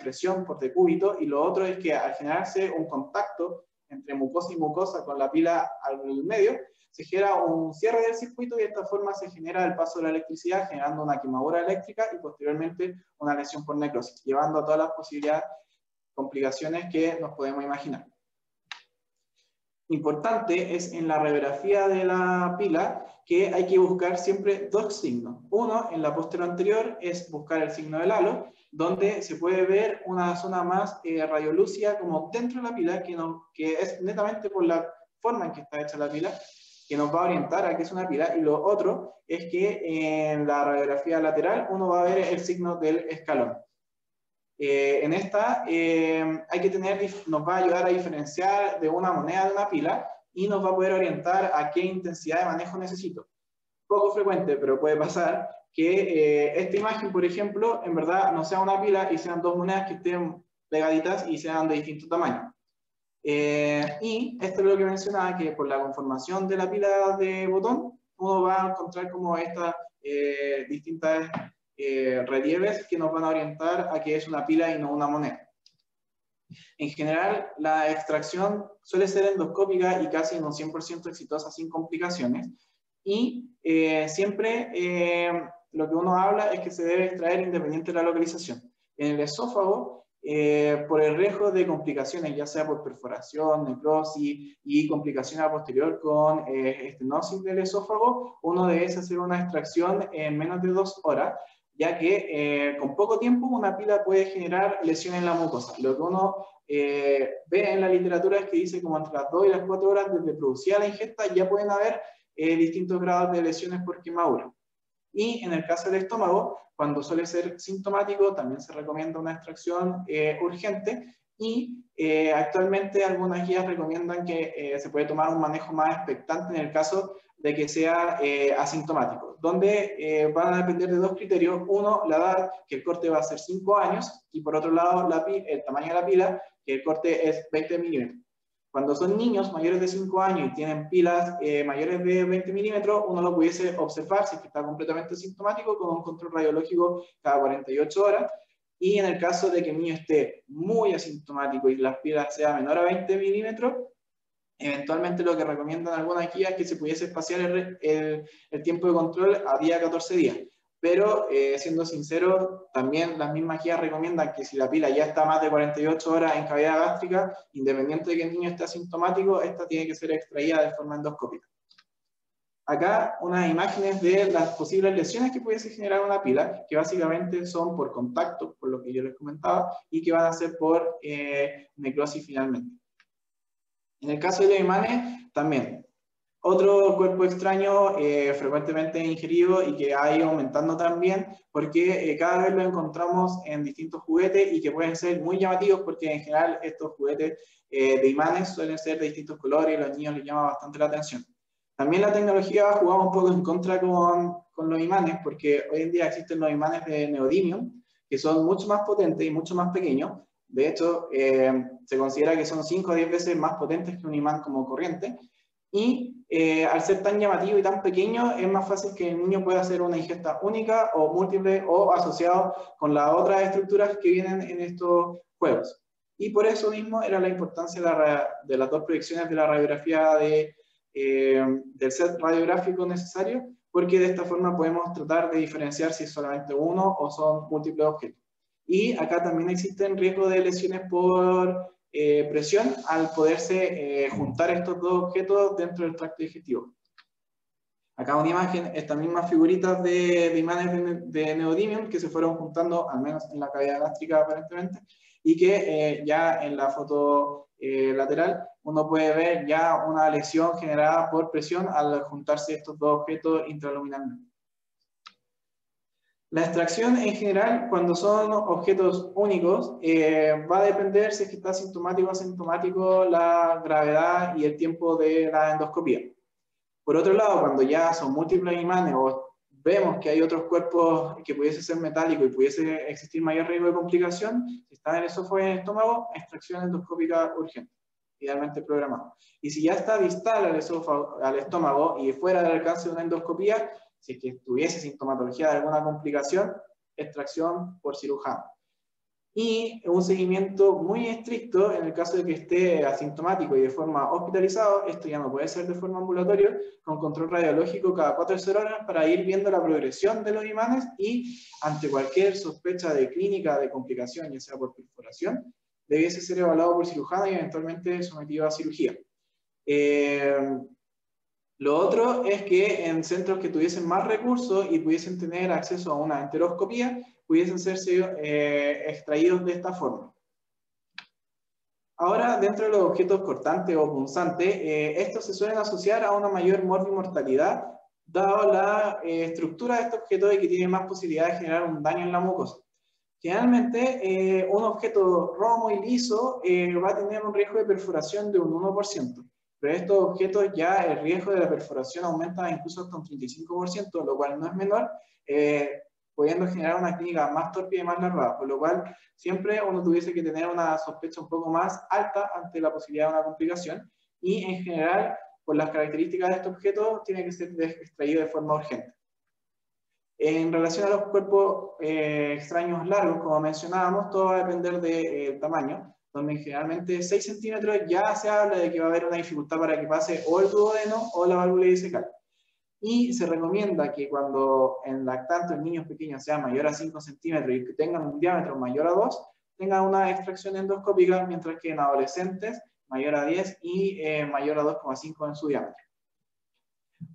Speaker 4: presión, por decúbito, y lo otro es que al generarse un contacto entre mucosa y mucosa con la pila al medio, se genera un cierre del circuito y de esta forma se genera el paso de la electricidad, generando una quemadura eléctrica y posteriormente una lesión por necrosis, llevando a todas las posibilidades, complicaciones que nos podemos imaginar. Importante es en la radiografía de la pila que hay que buscar siempre 2 signos. Uno, en la póstero anterior, es buscar el signo del halo, donde se puede ver una zona más radiolúcida como dentro de la pila, que es netamente por la forma en que está hecha la pila, que nos va a orientar a qué es una pila. Y lo otro es que en la radiografía lateral uno va a ver el signo del escalón. En esta hay que nos va a ayudar a diferenciar de una moneda de una pila y nos va a poder orientar a qué intensidad de manejo necesito. Poco frecuente, pero puede pasar que esta imagen, por ejemplo, en verdad no sea una pila y sean 2 monedas que estén pegaditas y sean de distinto tamaño. Y esto es lo que mencionaba, que por la conformación de la pila de botón, uno va a encontrar como estas distintas relieves que nos van a orientar a que es una pila y no una moneda. En general, la extracción suele ser endoscópica y casi en un 100% exitosa sin complicaciones. Y siempre lo que uno habla es que se debe extraer independiente de la localización. En el esófago, por el riesgo de complicaciones, ya sea por perforación, necrosis y complicaciones a posterior con estenosis del esófago, uno debe hacer una extracción en menos de 2 horas, ya que con poco tiempo una pila puede generar lesiones en la mucosa. Lo que uno ve en la literatura es que dice como entre las 2 y las 4 horas desde producida la ingesta ya pueden haber distintos grados de lesiones por quemadura. Y en el caso del estómago, cuando suele ser sintomático, también se recomienda una extracción urgente y actualmente algunas guías recomiendan que se puede tomar un manejo más expectante en el caso de que sea asintomático, donde van a depender de 2 criterios. Uno, la edad, que el corte va a ser 5 años, y por otro lado, el tamaño de la pila, que el corte es 20 milímetros. Cuando son niños mayores de 5 años y tienen pilas mayores de 20 milímetros, uno lo pudiese observar si es que está completamente sintomático con un control radiológico cada 48 horas. Y en el caso de que el niño esté muy asintomático y las pilas sean menor a 20 milímetros, eventualmente lo que recomiendan algunas guías es que se pudiese espaciar el tiempo de control a día 14 días. Pero, siendo sincero, también las mismas guías recomiendan que si la pila ya está más de 48 horas en cavidad gástrica, independiente de que el niño esté asintomático, esta tiene que ser extraída de forma endoscópica. Acá unas imágenes de las posibles lesiones que pudiese generar una pila, que básicamente son por contacto, por lo que yo les comentaba, y que van a ser por necrosis finalmente. En el caso de los imanes, también. Otro cuerpo extraño frecuentemente ingerido y que ha ido aumentando también porque cada vez lo encontramos en distintos juguetes y que pueden ser muy llamativos porque en general estos juguetes de imanes suelen ser de distintos colores y a los niños les llama bastante la atención. También la tecnología ha jugado un poco en contra con los imanes porque hoy en día existen los imanes de neodymium que son mucho más potentes y mucho más pequeños. De hecho, se considera que son 5 a 10 veces más potentes que un imán como corriente. Y al ser tan llamativo y tan pequeño, es más fácil que el niño pueda hacer una ingesta única o múltiple o asociado con las otras estructuras que vienen en estos juegos. Y por eso mismo era la importancia de las dos proyecciones de la radiografía del set radiográfico necesario, porque de esta forma podemos tratar de diferenciar si es solamente uno o son múltiples objetos. Y acá también existen riesgos de lesiones por presión al poderse juntar estos dos objetos dentro del tracto digestivo. Acá una imagen, estas mismas figuritas de imanes de neodymium que se fueron juntando, al menos en la cavidad gástrica aparentemente, y que ya en la foto lateral uno puede ver ya una lesión generada por presión al juntarse estos dos objetos intraluminalmente. La extracción en general, cuando son objetos únicos, va a depender si es que está sintomático o asintomático la gravedad y el tiempo de la endoscopía. Por otro lado, cuando ya son múltiples imanes o vemos que hay otros cuerpos que pudiese ser metálico y pudiese existir mayor riesgo de complicación, si está en el esófago y en el estómago, extracción endoscópica urgente, idealmente programada. Y si ya está distal al esófago, al estómago y fuera del alcance de una endoscopía, si es que tuviese sintomatología de alguna complicación, extracción por cirujano. Y un seguimiento muy estricto en el caso de que esté asintomático y de forma hospitalizado, esto ya no puede ser de forma ambulatoria, con control radiológico cada 4 horas para ir viendo la progresión de los imanes y ante cualquier sospecha de clínica de complicación, ya sea por perforación, debiese ser evaluado por cirujano y eventualmente sometido a cirugía. Lo otro es que en centros que tuviesen más recursos y pudiesen tener acceso a una enteroscopía, pudiesen serse extraídos de esta forma. Ahora, dentro de los objetos cortantes o punzantes, estos se suelen asociar a una mayor morbimortalidad, dado la estructura de este objeto y que tiene más posibilidad de generar un daño en la mucosa. Generalmente, un objeto romo y liso va a tener un riesgo de perforación de un 1%. Pero estos objetos ya el riesgo de la perforación aumenta incluso hasta un 35%, lo cual no es menor, pudiendo generar una clínica más torpe y más larvada, por lo cual siempre uno tuviese que tener una sospecha un poco más alta ante la posibilidad de una complicación y en general, por las características de estos objetos, tiene que ser extraído de forma urgente. En relación a los cuerpos extraños largos, como mencionábamos, todo va a depender del tamaño, donde generalmente 6 centímetros ya se habla de que va a haber una dificultad para que pase o el duodeno o la válvula ileocecal. Y se recomienda que cuando en lactantes, en niños pequeños, sea mayor a 5 centímetros y que tengan un diámetro mayor a 2, tengan una extracción endoscópica, mientras que en adolescentes mayor a 10 y mayor a 2,5 en su diámetro.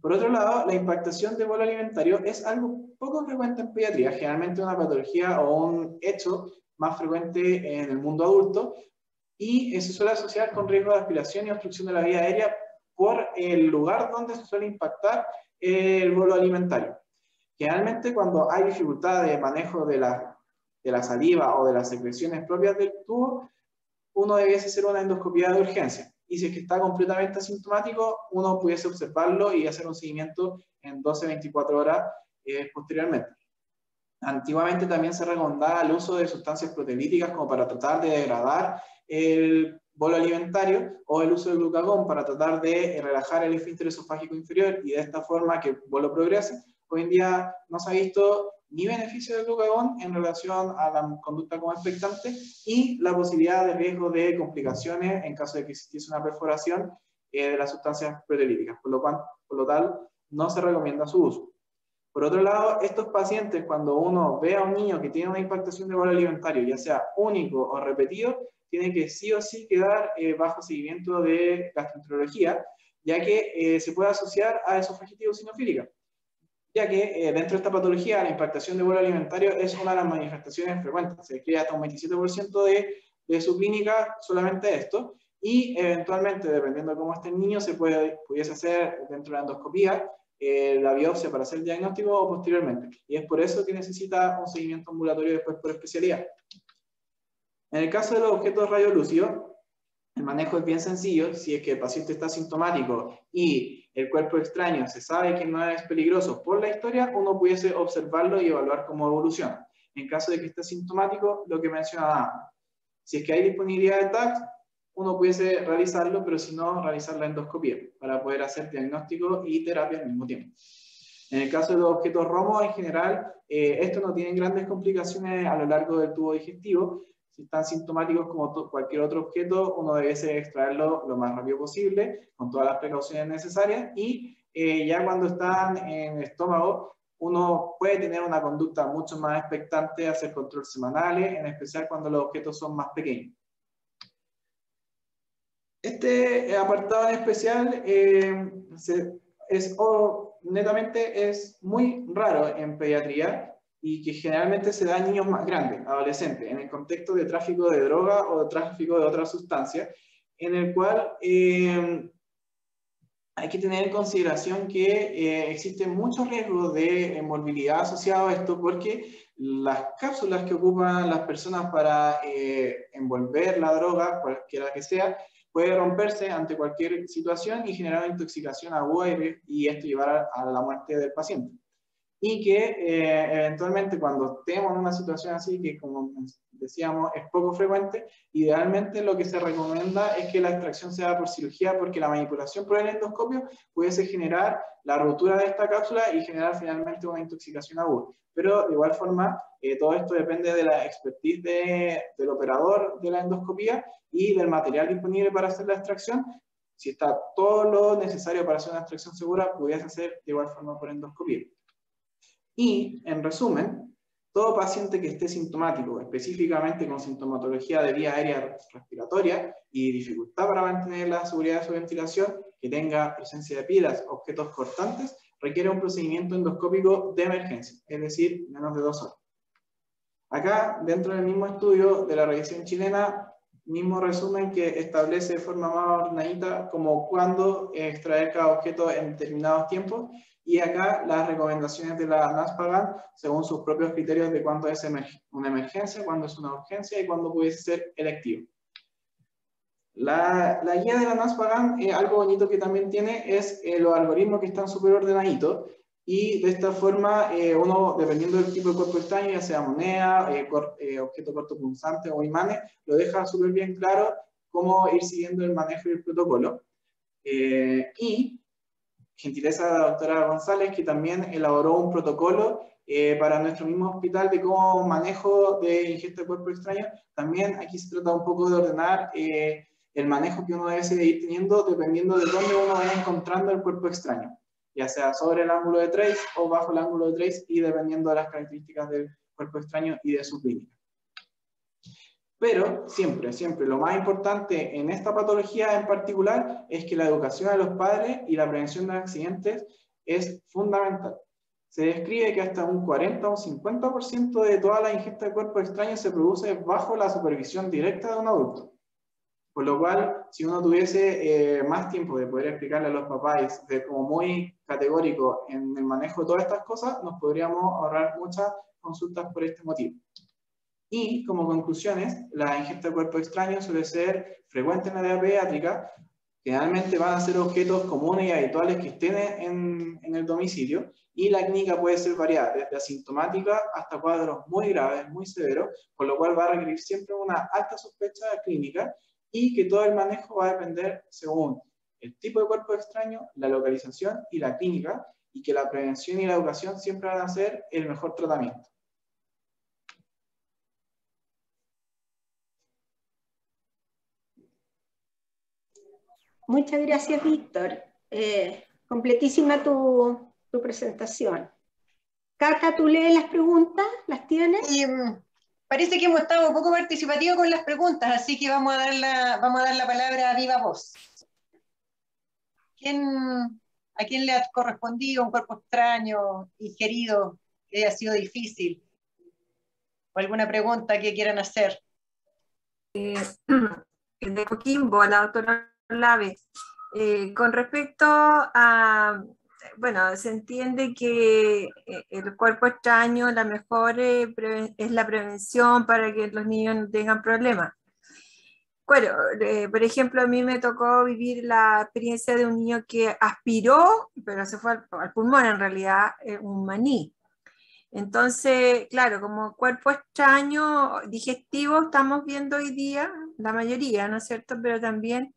Speaker 4: Por otro lado, la impactación de bolo alimentario es algo poco frecuente en pediatría, generalmente una patología o un hecho más frecuente en el mundo adulto, y se suele asociar con riesgo de aspiración y obstrucción de la vía aérea por el lugar donde se suele impactar el bolo alimentario. Generalmente cuando hay dificultad de manejo de la saliva o de las secreciones propias del tubo, uno debiese hacer una endoscopía de urgencia. Y si es que está completamente asintomático, uno pudiese observarlo y hacer un seguimiento en 12-24 horas posteriormente. Antiguamente también se recomendaba el uso de sustancias proteolíticas como para tratar de degradar el bolo alimentario o el uso de glucagón para tratar de relajar el esfínter esofágico inferior y de esta forma que el bolo progrese. Hoy en día no se ha visto ni beneficio del glucagón en relación a la conducta como expectante y la posibilidad de riesgo de complicaciones en caso de que existiese una perforación de las sustancias proteolíticas, por lo tal no se recomienda su uso. Por otro lado, estos pacientes, cuando uno ve a un niño que tiene una impactación de bolo alimentario, ya sea único o repetido, tiene que sí o sí quedar bajo seguimiento de gastroenterología, ya que se puede asociar a esofagititis sinofílica, ya que dentro de esta patología la impactación de bolo alimentario es una de las manifestaciones frecuentes. Se describe hasta un 27% de su clínica solamente esto, y eventualmente, dependiendo de cómo esté el niño, pudiese hacer dentro de la endoscopía la biopsia para hacer el diagnóstico o posteriormente. Y es por eso que necesita un seguimiento ambulatorio después por especialidad. En el caso de los objetos radiolúcidos, el manejo es bien sencillo. Si es que el paciente está sintomático y el cuerpo extraño se sabe que no es peligroso por la historia, uno pudiese observarlo y evaluar cómo evoluciona. En caso de que esté sintomático, lo que mencionaba, si es que hay disponibilidad de TAC, uno pudiese realizarlo, pero si no, realizar la endoscopía para poder hacer diagnóstico y terapia al mismo tiempo. En el caso de los objetos ROMO, en general, estos no tienen grandes complicaciones a lo largo del tubo digestivo. Si están sintomáticos como cualquier otro objeto, uno debe extraerlo lo más rápido posible, con todas las precauciones necesarias, y ya cuando están en el estómago, uno puede tener una conducta mucho más expectante, hacer controles semanales, en especial cuando los objetos son más pequeños. Este apartado en especial netamente es muy raro en pediatría y que generalmente se da en niños más grandes, adolescentes, en el contexto de tráfico de droga o de tráfico de otras sustancias, en el cual hay que tener en consideración que existe mucho riesgo de morbilidad asociado a esto, porque las cápsulas que ocupan las personas para envolver la droga, cualquiera que sea, puede romperse ante cualquier situación y generar una intoxicación aguda y esto llevar a la muerte del paciente. Y que eventualmente cuando estemos en una situación así, que como decíamos es poco frecuente, idealmente lo que se recomienda es que la extracción sea por cirugía, porque la manipulación por el endoscopio pudiese generar la rotura de esta cápsula y generar finalmente una intoxicación aguda. Pero de igual forma, todo esto depende de la expertise del operador de la endoscopía y del material disponible para hacer la extracción. Si está todo lo necesario para hacer una extracción segura, pudiese hacer de igual forma por endoscopía. Y, en resumen, todo paciente que esté sintomático, específicamente con sintomatología de vía aérea respiratoria y dificultad para mantener la seguridad de su ventilación, que tenga presencia de piedras, objetos cortantes, requiere un procedimiento endoscópico de emergencia, es decir, menos de 2 horas. Acá, dentro del mismo estudio de la revisión chilena, mismo resumen que establece de forma más ordenadita como cuándo extraer cada objeto en determinados tiempos, y acá las recomendaciones de la NASPAGAN según sus propios criterios de cuándo es una emergencia, cuándo es una urgencia y cuándo puede ser electivo. La guía de la NASPAGAN, algo bonito que también tiene es los algoritmos que están súper ordenaditos, y de esta forma uno, dependiendo del tipo de cuerpo extraño, ya sea moneda, objeto cortopunzante o imanes, lo deja súper bien claro cómo ir siguiendo el manejo y el protocolo. Y gentileza de la doctora González, que también elaboró un protocolo para nuestro mismo hospital de cómo manejo de ingesta de cuerpo extraño. También aquí se trata un poco de ordenar el manejo que uno debe seguir teniendo dependiendo de dónde uno vaya encontrando el cuerpo extraño, ya sea sobre el ángulo de trace o bajo el ángulo de trace, y dependiendo de las características del cuerpo extraño y de su clínica. Pero siempre lo más importante en esta patología en particular es que la educación de los padres y la prevención de accidentes es fundamental. Se describe que hasta un 40 o un 50% de toda la ingesta de cuerpo extraño se produce bajo la supervisión directa de un adulto. Por lo cual, si uno tuviese más tiempo de poder explicarle a los papás, de como muy categórico en el manejo de todas estas cosas, nos podríamos ahorrar muchas consultas por este motivo. Y como conclusiones, la ingesta de cuerpo extraño suele ser frecuente en la edad pediátrica. Generalmente van a ser objetos comunes y habituales que estén en el domicilio, y la clínica puede ser variada, desde asintomática hasta cuadros muy graves, muy severos, por lo cual va a requerir siempre una alta sospecha clínica, y que todo el manejo va a depender según el tipo de cuerpo extraño, la localización y la clínica, y que la prevención y la educación siempre van a ser el mejor tratamiento.
Speaker 1: Muchas gracias, Víctor. Completísima tu presentación. Cata, ¿tú lees las preguntas? ¿Las tienes?
Speaker 2: Y, parece que hemos estado un poco participativos con las preguntas, así que vamos a dar la palabra a viva voz. ¿A quién le ha correspondido un cuerpo extraño, ingerido, que haya sido difícil? ¿O alguna pregunta que quieran hacer?
Speaker 5: De Coquimbo, la doctora Lave. Con respecto a, bueno, se entiende que el cuerpo extraño, la mejor es la prevención para que los niños no tengan problemas. Bueno, por ejemplo, a mí me tocó vivir la experiencia de un niño que aspiró, pero se fue al pulmón en realidad, un maní. Entonces, claro, como cuerpo extraño digestivo estamos viendo hoy día, la mayoría, ¿no es cierto? Pero también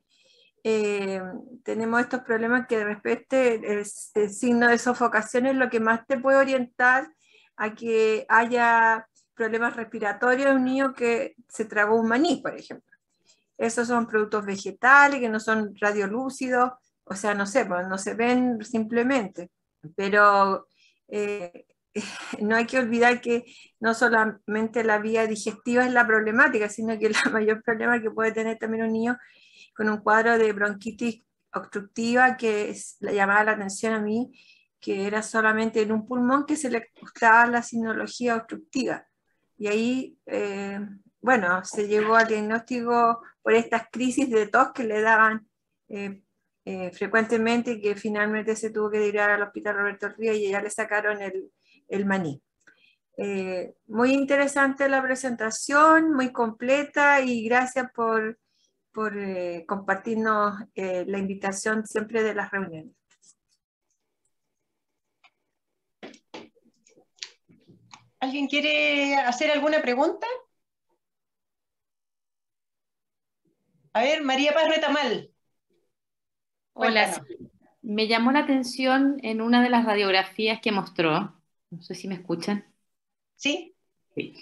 Speaker 5: tenemos estos problemas que de repente el signo de sofocación es lo que más te puede orientar a que haya problemas respiratorios en un niño que se tragó un maní, por ejemplo. Esos son productos vegetales que no son radiolúcidos, o sea, no sé, pues no se ven simplemente, pero no hay que olvidar que no solamente la vía digestiva es la problemática, sino que el mayor problema que puede tener también un niño con un cuadro de bronquitis obstructiva, que la llamaba la atención a mí, que era solamente en un pulmón que se le gustaba la sinología obstructiva. Y ahí, bueno, se llegó al diagnóstico por estas crisis de tos que le daban frecuentemente, y que finalmente se tuvo que tirar al hospital Roberto Ríos y ya le sacaron el maní. Muy interesante la presentación, muy completa, y gracias por compartirnos la invitación siempre de las reuniones.
Speaker 2: ¿Alguien quiere hacer alguna pregunta? A ver, María Paz Retamal.
Speaker 6: Hola, sí. Me llamó la atención en una de las radiografías que mostró, no sé si me escuchan.
Speaker 2: ¿Sí?
Speaker 6: Sí.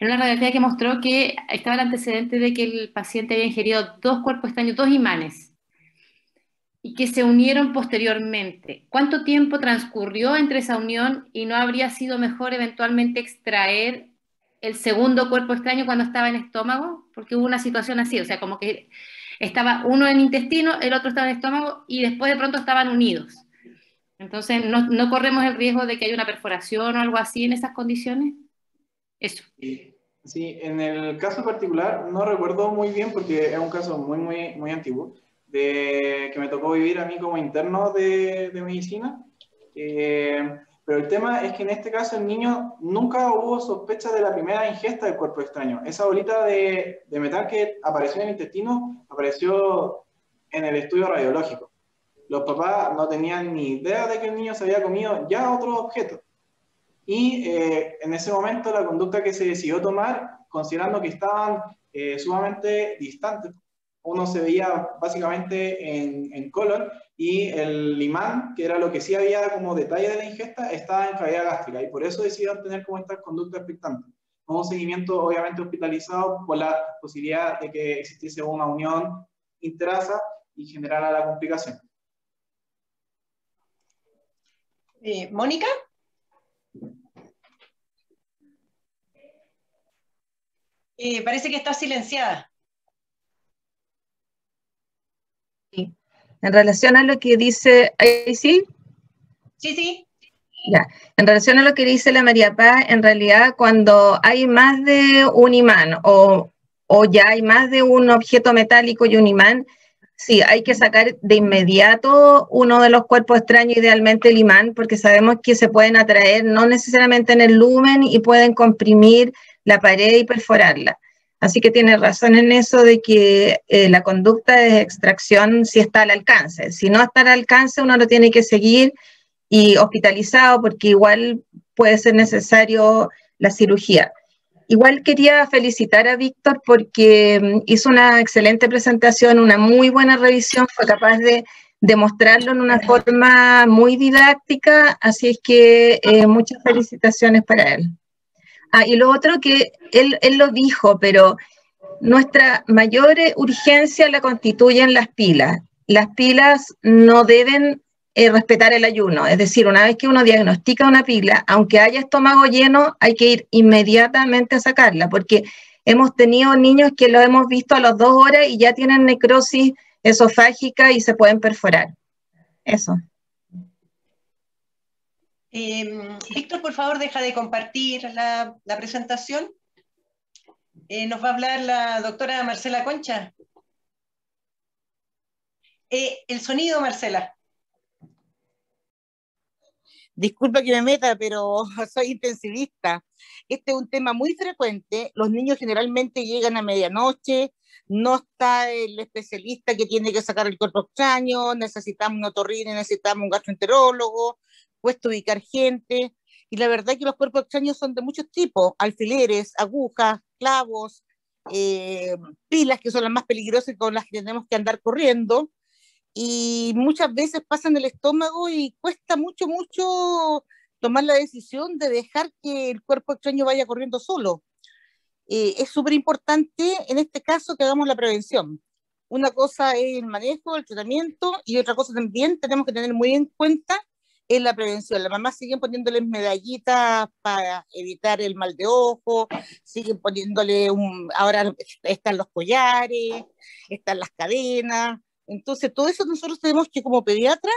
Speaker 6: En una radiografía que mostró que estaba el antecedente de que el paciente había ingerido 2 cuerpos extraños, 2 imanes, y que se unieron posteriormente. ¿Cuánto tiempo transcurrió entre esa unión y no habría sido mejor eventualmente extraer el segundo cuerpo extraño cuando estaba en estómago? Porque hubo una situación así, o sea, como que estaba uno en intestino, el otro estaba en estómago, y después de pronto estaban unidos. Entonces, ¿no corremos el riesgo de que haya una perforación o algo así en esas condiciones? Eso.
Speaker 4: Sí, en el caso particular no recuerdo muy bien porque es un caso muy antiguo, que me tocó vivir a mí como interno de medicina, pero el tema es que en este caso el niño nunca hubo sospecha de la primera ingesta del cuerpo extraño. Esa bolita de metal que apareció en el intestino apareció en el estudio radiológico. Los papás no tenían ni idea de que el niño se había comido ya otro objeto. Y en ese momento la conducta que se decidió tomar, considerando que estaban sumamente distantes, uno se veía básicamente en colon, y el imán, que era lo que sí había como detalle de la ingesta, estaba en cavidad gástrica, y por eso decidieron tener como estas conductas expectantes. Con un seguimiento obviamente hospitalizado por la posibilidad de que existiese una unión interasa y generara la complicación.
Speaker 2: ¿Mónica? Parece que está silenciada.
Speaker 7: Sí. En relación a lo que dice, ¿sí?
Speaker 2: Sí.
Speaker 7: Ya. En relación a lo que dice la María Paz, en realidad cuando hay más de un imán o ya hay más de un objeto metálico y un imán, sí, hay que sacar de inmediato uno de los cuerpos extraños, idealmente el imán, porque sabemos que se pueden atraer no necesariamente en el lumen y pueden comprimir la pared y perforarla. Así que tiene razón en eso de que la conducta de extracción sí está al alcance. Si no está al alcance, uno lo tiene que seguir y hospitalizado, porque igual puede ser necesario la cirugía. Igual quería felicitar a Víctor porque hizo una excelente presentación, una muy buena revisión, fue capaz de demostrarlo en una forma muy didáctica, así es que muchas felicitaciones para él. Y lo otro que él lo dijo, pero nuestra mayor urgencia la constituyen las pilas. Las pilas no deben respetar el ayuno, es decir, una vez que uno diagnostica una pila, aunque haya estómago lleno, hay que ir inmediatamente a sacarla, porque hemos tenido niños que lo hemos visto a las 2 horas y ya tienen necrosis esofágica y se pueden perforar. Eso.
Speaker 2: Víctor, por favor, deja de compartir la presentación. Nos va a hablar la doctora Marcela Concha. El sonido, Marcela.
Speaker 8: Disculpa que me meta, pero soy intensivista. Este es un tema muy frecuente. Los niños generalmente llegan a medianoche, no está el especialista que tiene que sacar el cuerpo extraño, necesitamos un otorrino, necesitamos un gastroenterólogo, cuesta ubicar gente. Y la verdad es que los cuerpos extraños son de muchos tipos: alfileres, agujas, clavos, pilas, que son las más peligrosas y con las que tenemos que andar corriendo, y muchas veces pasa en el estómago y cuesta mucho, mucho tomar la decisión de dejar que el cuerpo extraño vaya corriendo solo. Es súper importante en este caso que hagamos la prevención. Una cosa es el manejo, el tratamiento, y otra cosa también tenemos que tener muy en cuenta es la prevención. Las mamás siguen poniéndoles medallitas para evitar el mal de ojo, siguen poniéndole ahora están los collares, están las cadenas. Entonces, todo eso nosotros tenemos que, como pediatras,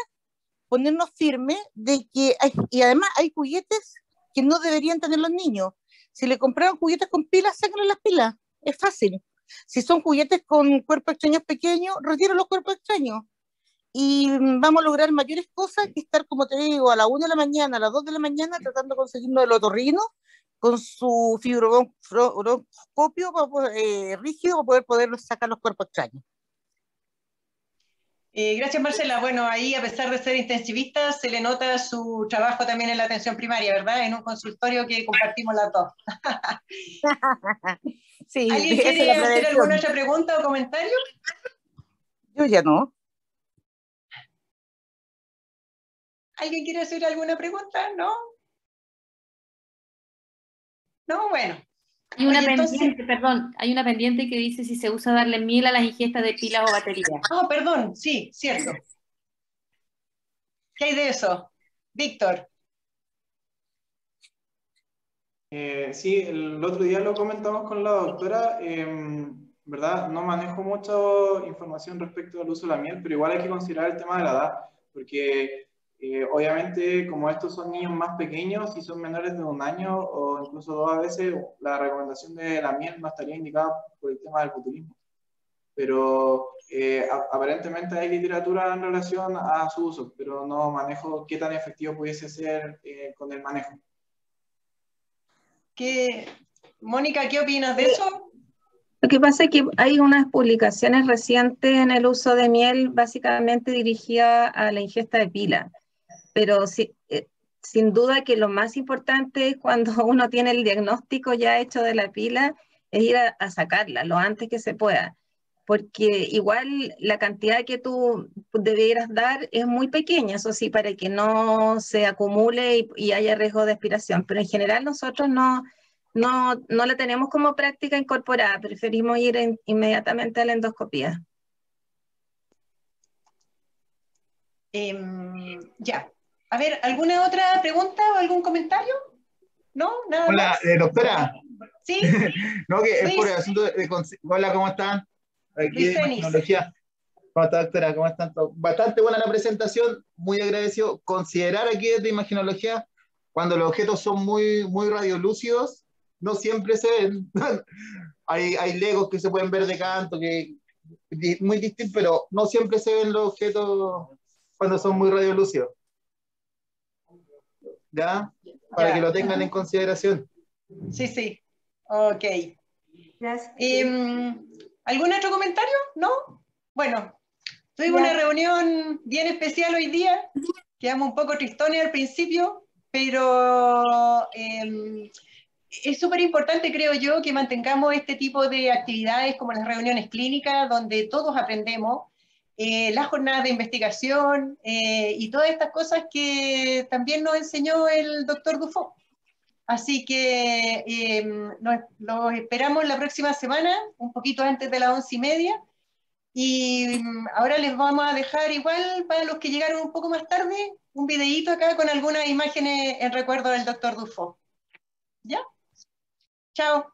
Speaker 8: ponernos firmes de que y además hay juguetes que no deberían tener los niños. Si le compraron juguetes con pilas, sáquenle las pilas. Es fácil. Si son juguetes con cuerpos extraños pequeños, retiro los cuerpos extraños. Y vamos a lograr mayores cosas que estar, como te digo, a la 1 de la mañana, a las 2 de la mañana, tratando de conseguirnos el otorrino con su fibroscopio rígido para poder sacar los cuerpos extraños.
Speaker 2: Gracias, Marcela. Bueno, ahí, a pesar de ser intensivista, se le nota su trabajo también en la atención primaria, ¿verdad? En un consultorio que compartimos las dos.
Speaker 8: Sí,
Speaker 2: ¿Alguien quiere hacer alguna otra pregunta o comentario?
Speaker 8: Yo ya no.
Speaker 2: ¿Alguien quiere hacer alguna pregunta? ¿No? No, bueno.
Speaker 6: Hay una pendiente, perdón, hay una pendiente que dice si se usa darle miel a las ingestas de pilas o baterías.
Speaker 2: Ah, perdón, sí, cierto. ¿Qué hay de eso? Víctor.
Speaker 4: Sí, el otro día lo comentamos con la doctora, ¿verdad? No manejo mucha información respecto al uso de la miel, pero igual hay que considerar el tema de la edad, porque obviamente como estos son niños más pequeños, si son menores de 1 año o incluso 2 a veces, la recomendación de la miel no estaría indicada por el tema del botulismo. Pero aparentemente hay literatura en relación a su uso, pero no manejo qué tan efectivo pudiese ser con el manejo.
Speaker 2: Mónica, ¿qué opinas de eso?
Speaker 7: Lo que pasa es que hay unas publicaciones recientes en el uso de miel básicamente dirigida a la ingesta de pila, pero sin duda que lo más importante es cuando uno tiene el diagnóstico ya hecho de la pila, es ir a sacarla lo antes que se pueda, porque igual la cantidad que tú debieras dar es muy pequeña, eso sí, para que no se acumule y haya riesgo de aspiración, pero en general nosotros no la tenemos como práctica incorporada, preferimos ir inmediatamente a la endoscopía.
Speaker 2: Ya. A ver, ¿alguna otra pregunta o algún comentario? ¿No? ¿Nada
Speaker 9: Hola,
Speaker 2: más?
Speaker 9: doctora.
Speaker 2: Sí.
Speaker 9: No, que es
Speaker 2: Luis.
Speaker 9: por el asunto Hola, ¿cómo están? Aquí
Speaker 2: Luis
Speaker 9: de
Speaker 2: Cenis.
Speaker 9: imaginología. ¿Cómo está, doctora? ¿Cómo están todos? Bastante buena la presentación, muy agradecido. Considerar aquí desde imaginología, cuando los objetos son muy, muy radiolúcidos, no siempre se ven. Hay legos que se pueden ver de canto, que muy distintos, pero no siempre se ven los objetos cuando son muy radiolúcidos. ¿Ya? Para que lo tengan en consideración.
Speaker 2: Sí, sí. Ok.
Speaker 1: Gracias.
Speaker 2: ¿Algún otro comentario? ¿No? Bueno, tuvimos una reunión bien especial hoy día. Quedamos un poco tristones al principio, pero es súper importante, creo yo, que mantengamos este tipo de actividades como las reuniones clínicas, donde todos aprendemos, las jornadas de investigación y todas estas cosas que también nos enseñó el doctor Dufo. Así que los esperamos la próxima semana, un poquito antes de las 11:30. Y ahora les vamos a dejar igual, para los que llegaron un poco más tarde, un videíto acá con algunas imágenes en recuerdo del doctor Dufo. ¿Ya? Chao.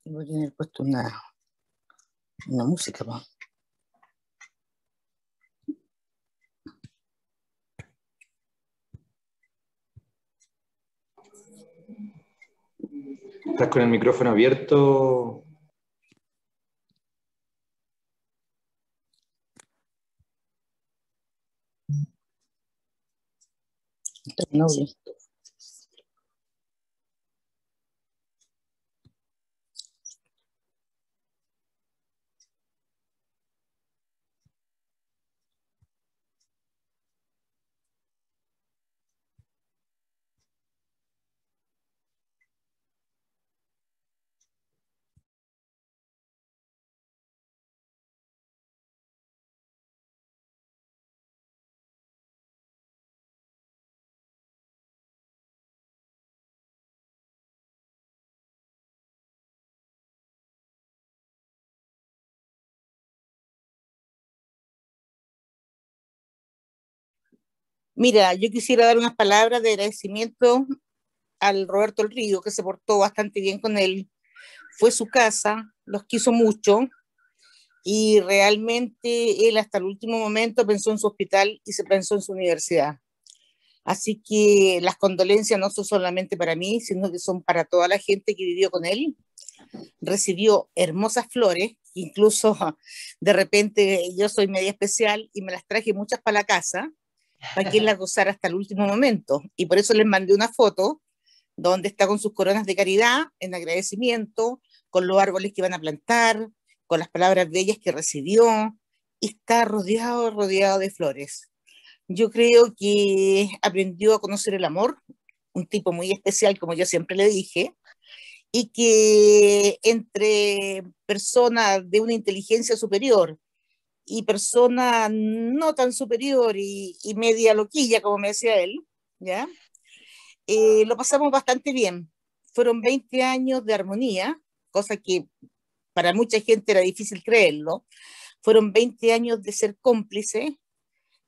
Speaker 8: Voy a tener puesto una música, ¿no?
Speaker 10: ¿Estás con el micrófono abierto?
Speaker 8: No, mira, yo quisiera dar unas palabras de agradecimiento al Roberto El Río, que se portó bastante bien con él. Fue su casa, los quiso mucho y realmente él hasta el último momento pensó en su hospital y se pensó en su universidad. Así que las condolencias no son solamente para mí, sino que son para toda la gente que vivió con él. Recibió hermosas flores, incluso de repente yo soy media especial y me las traje muchas para la casa, para que él las gozara hasta el último momento. Y por eso les mandé una foto donde está con sus coronas de caridad, en agradecimiento, con los árboles que iban a plantar, con las palabras bellas que recibió, y está rodeado de flores. Yo creo que aprendió a conocer el amor, un tipo muy especial, como yo siempre le dije, y que entre personas de una inteligencia superior y persona no tan superior y media loquilla, como me decía él, ¿ya? Lo pasamos bastante bien. Fueron 20 años de armonía, cosa que para mucha gente era difícil creerlo. Fueron 20 años de ser cómplices,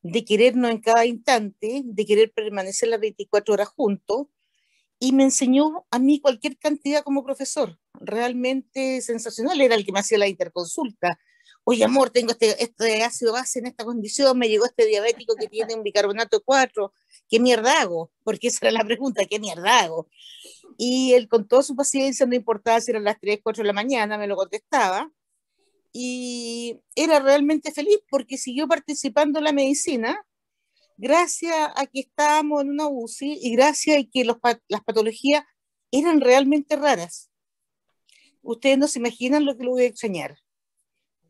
Speaker 8: de querernos en cada instante, de querer permanecer las 24 horas juntos, y me enseñó a mí cualquier cantidad como profesor. Realmente sensacional, era el que me hacía la interconsulta. Oye, amor, tengo este ácido base en esta condición, me llegó este diabético que tiene un bicarbonato 4, ¿qué mierda hago? Porque esa era la pregunta, ¿qué mierda hago? Y él con toda su paciencia, no importaba si eran las 3, 4 de la mañana, me lo contestaba, y era realmente feliz porque siguió participando en la medicina, gracias a que estábamos en una UCI y gracias a que las patologías eran realmente raras. Ustedes no se imaginan lo que lo voy a extrañar.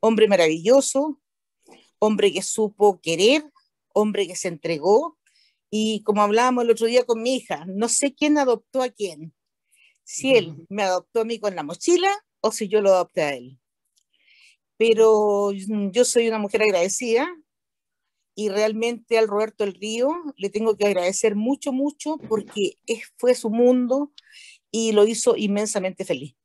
Speaker 8: Hombre maravilloso, hombre que supo querer, hombre que se entregó, y como hablábamos el otro día con mi hija, no sé quién adoptó a quién, si él me adoptó a mí con la mochila o si yo lo adopté a él. Pero yo soy una mujer agradecida, y realmente al Roberto del Río le tengo que agradecer mucho, mucho, porque fue su mundo y lo hizo inmensamente feliz.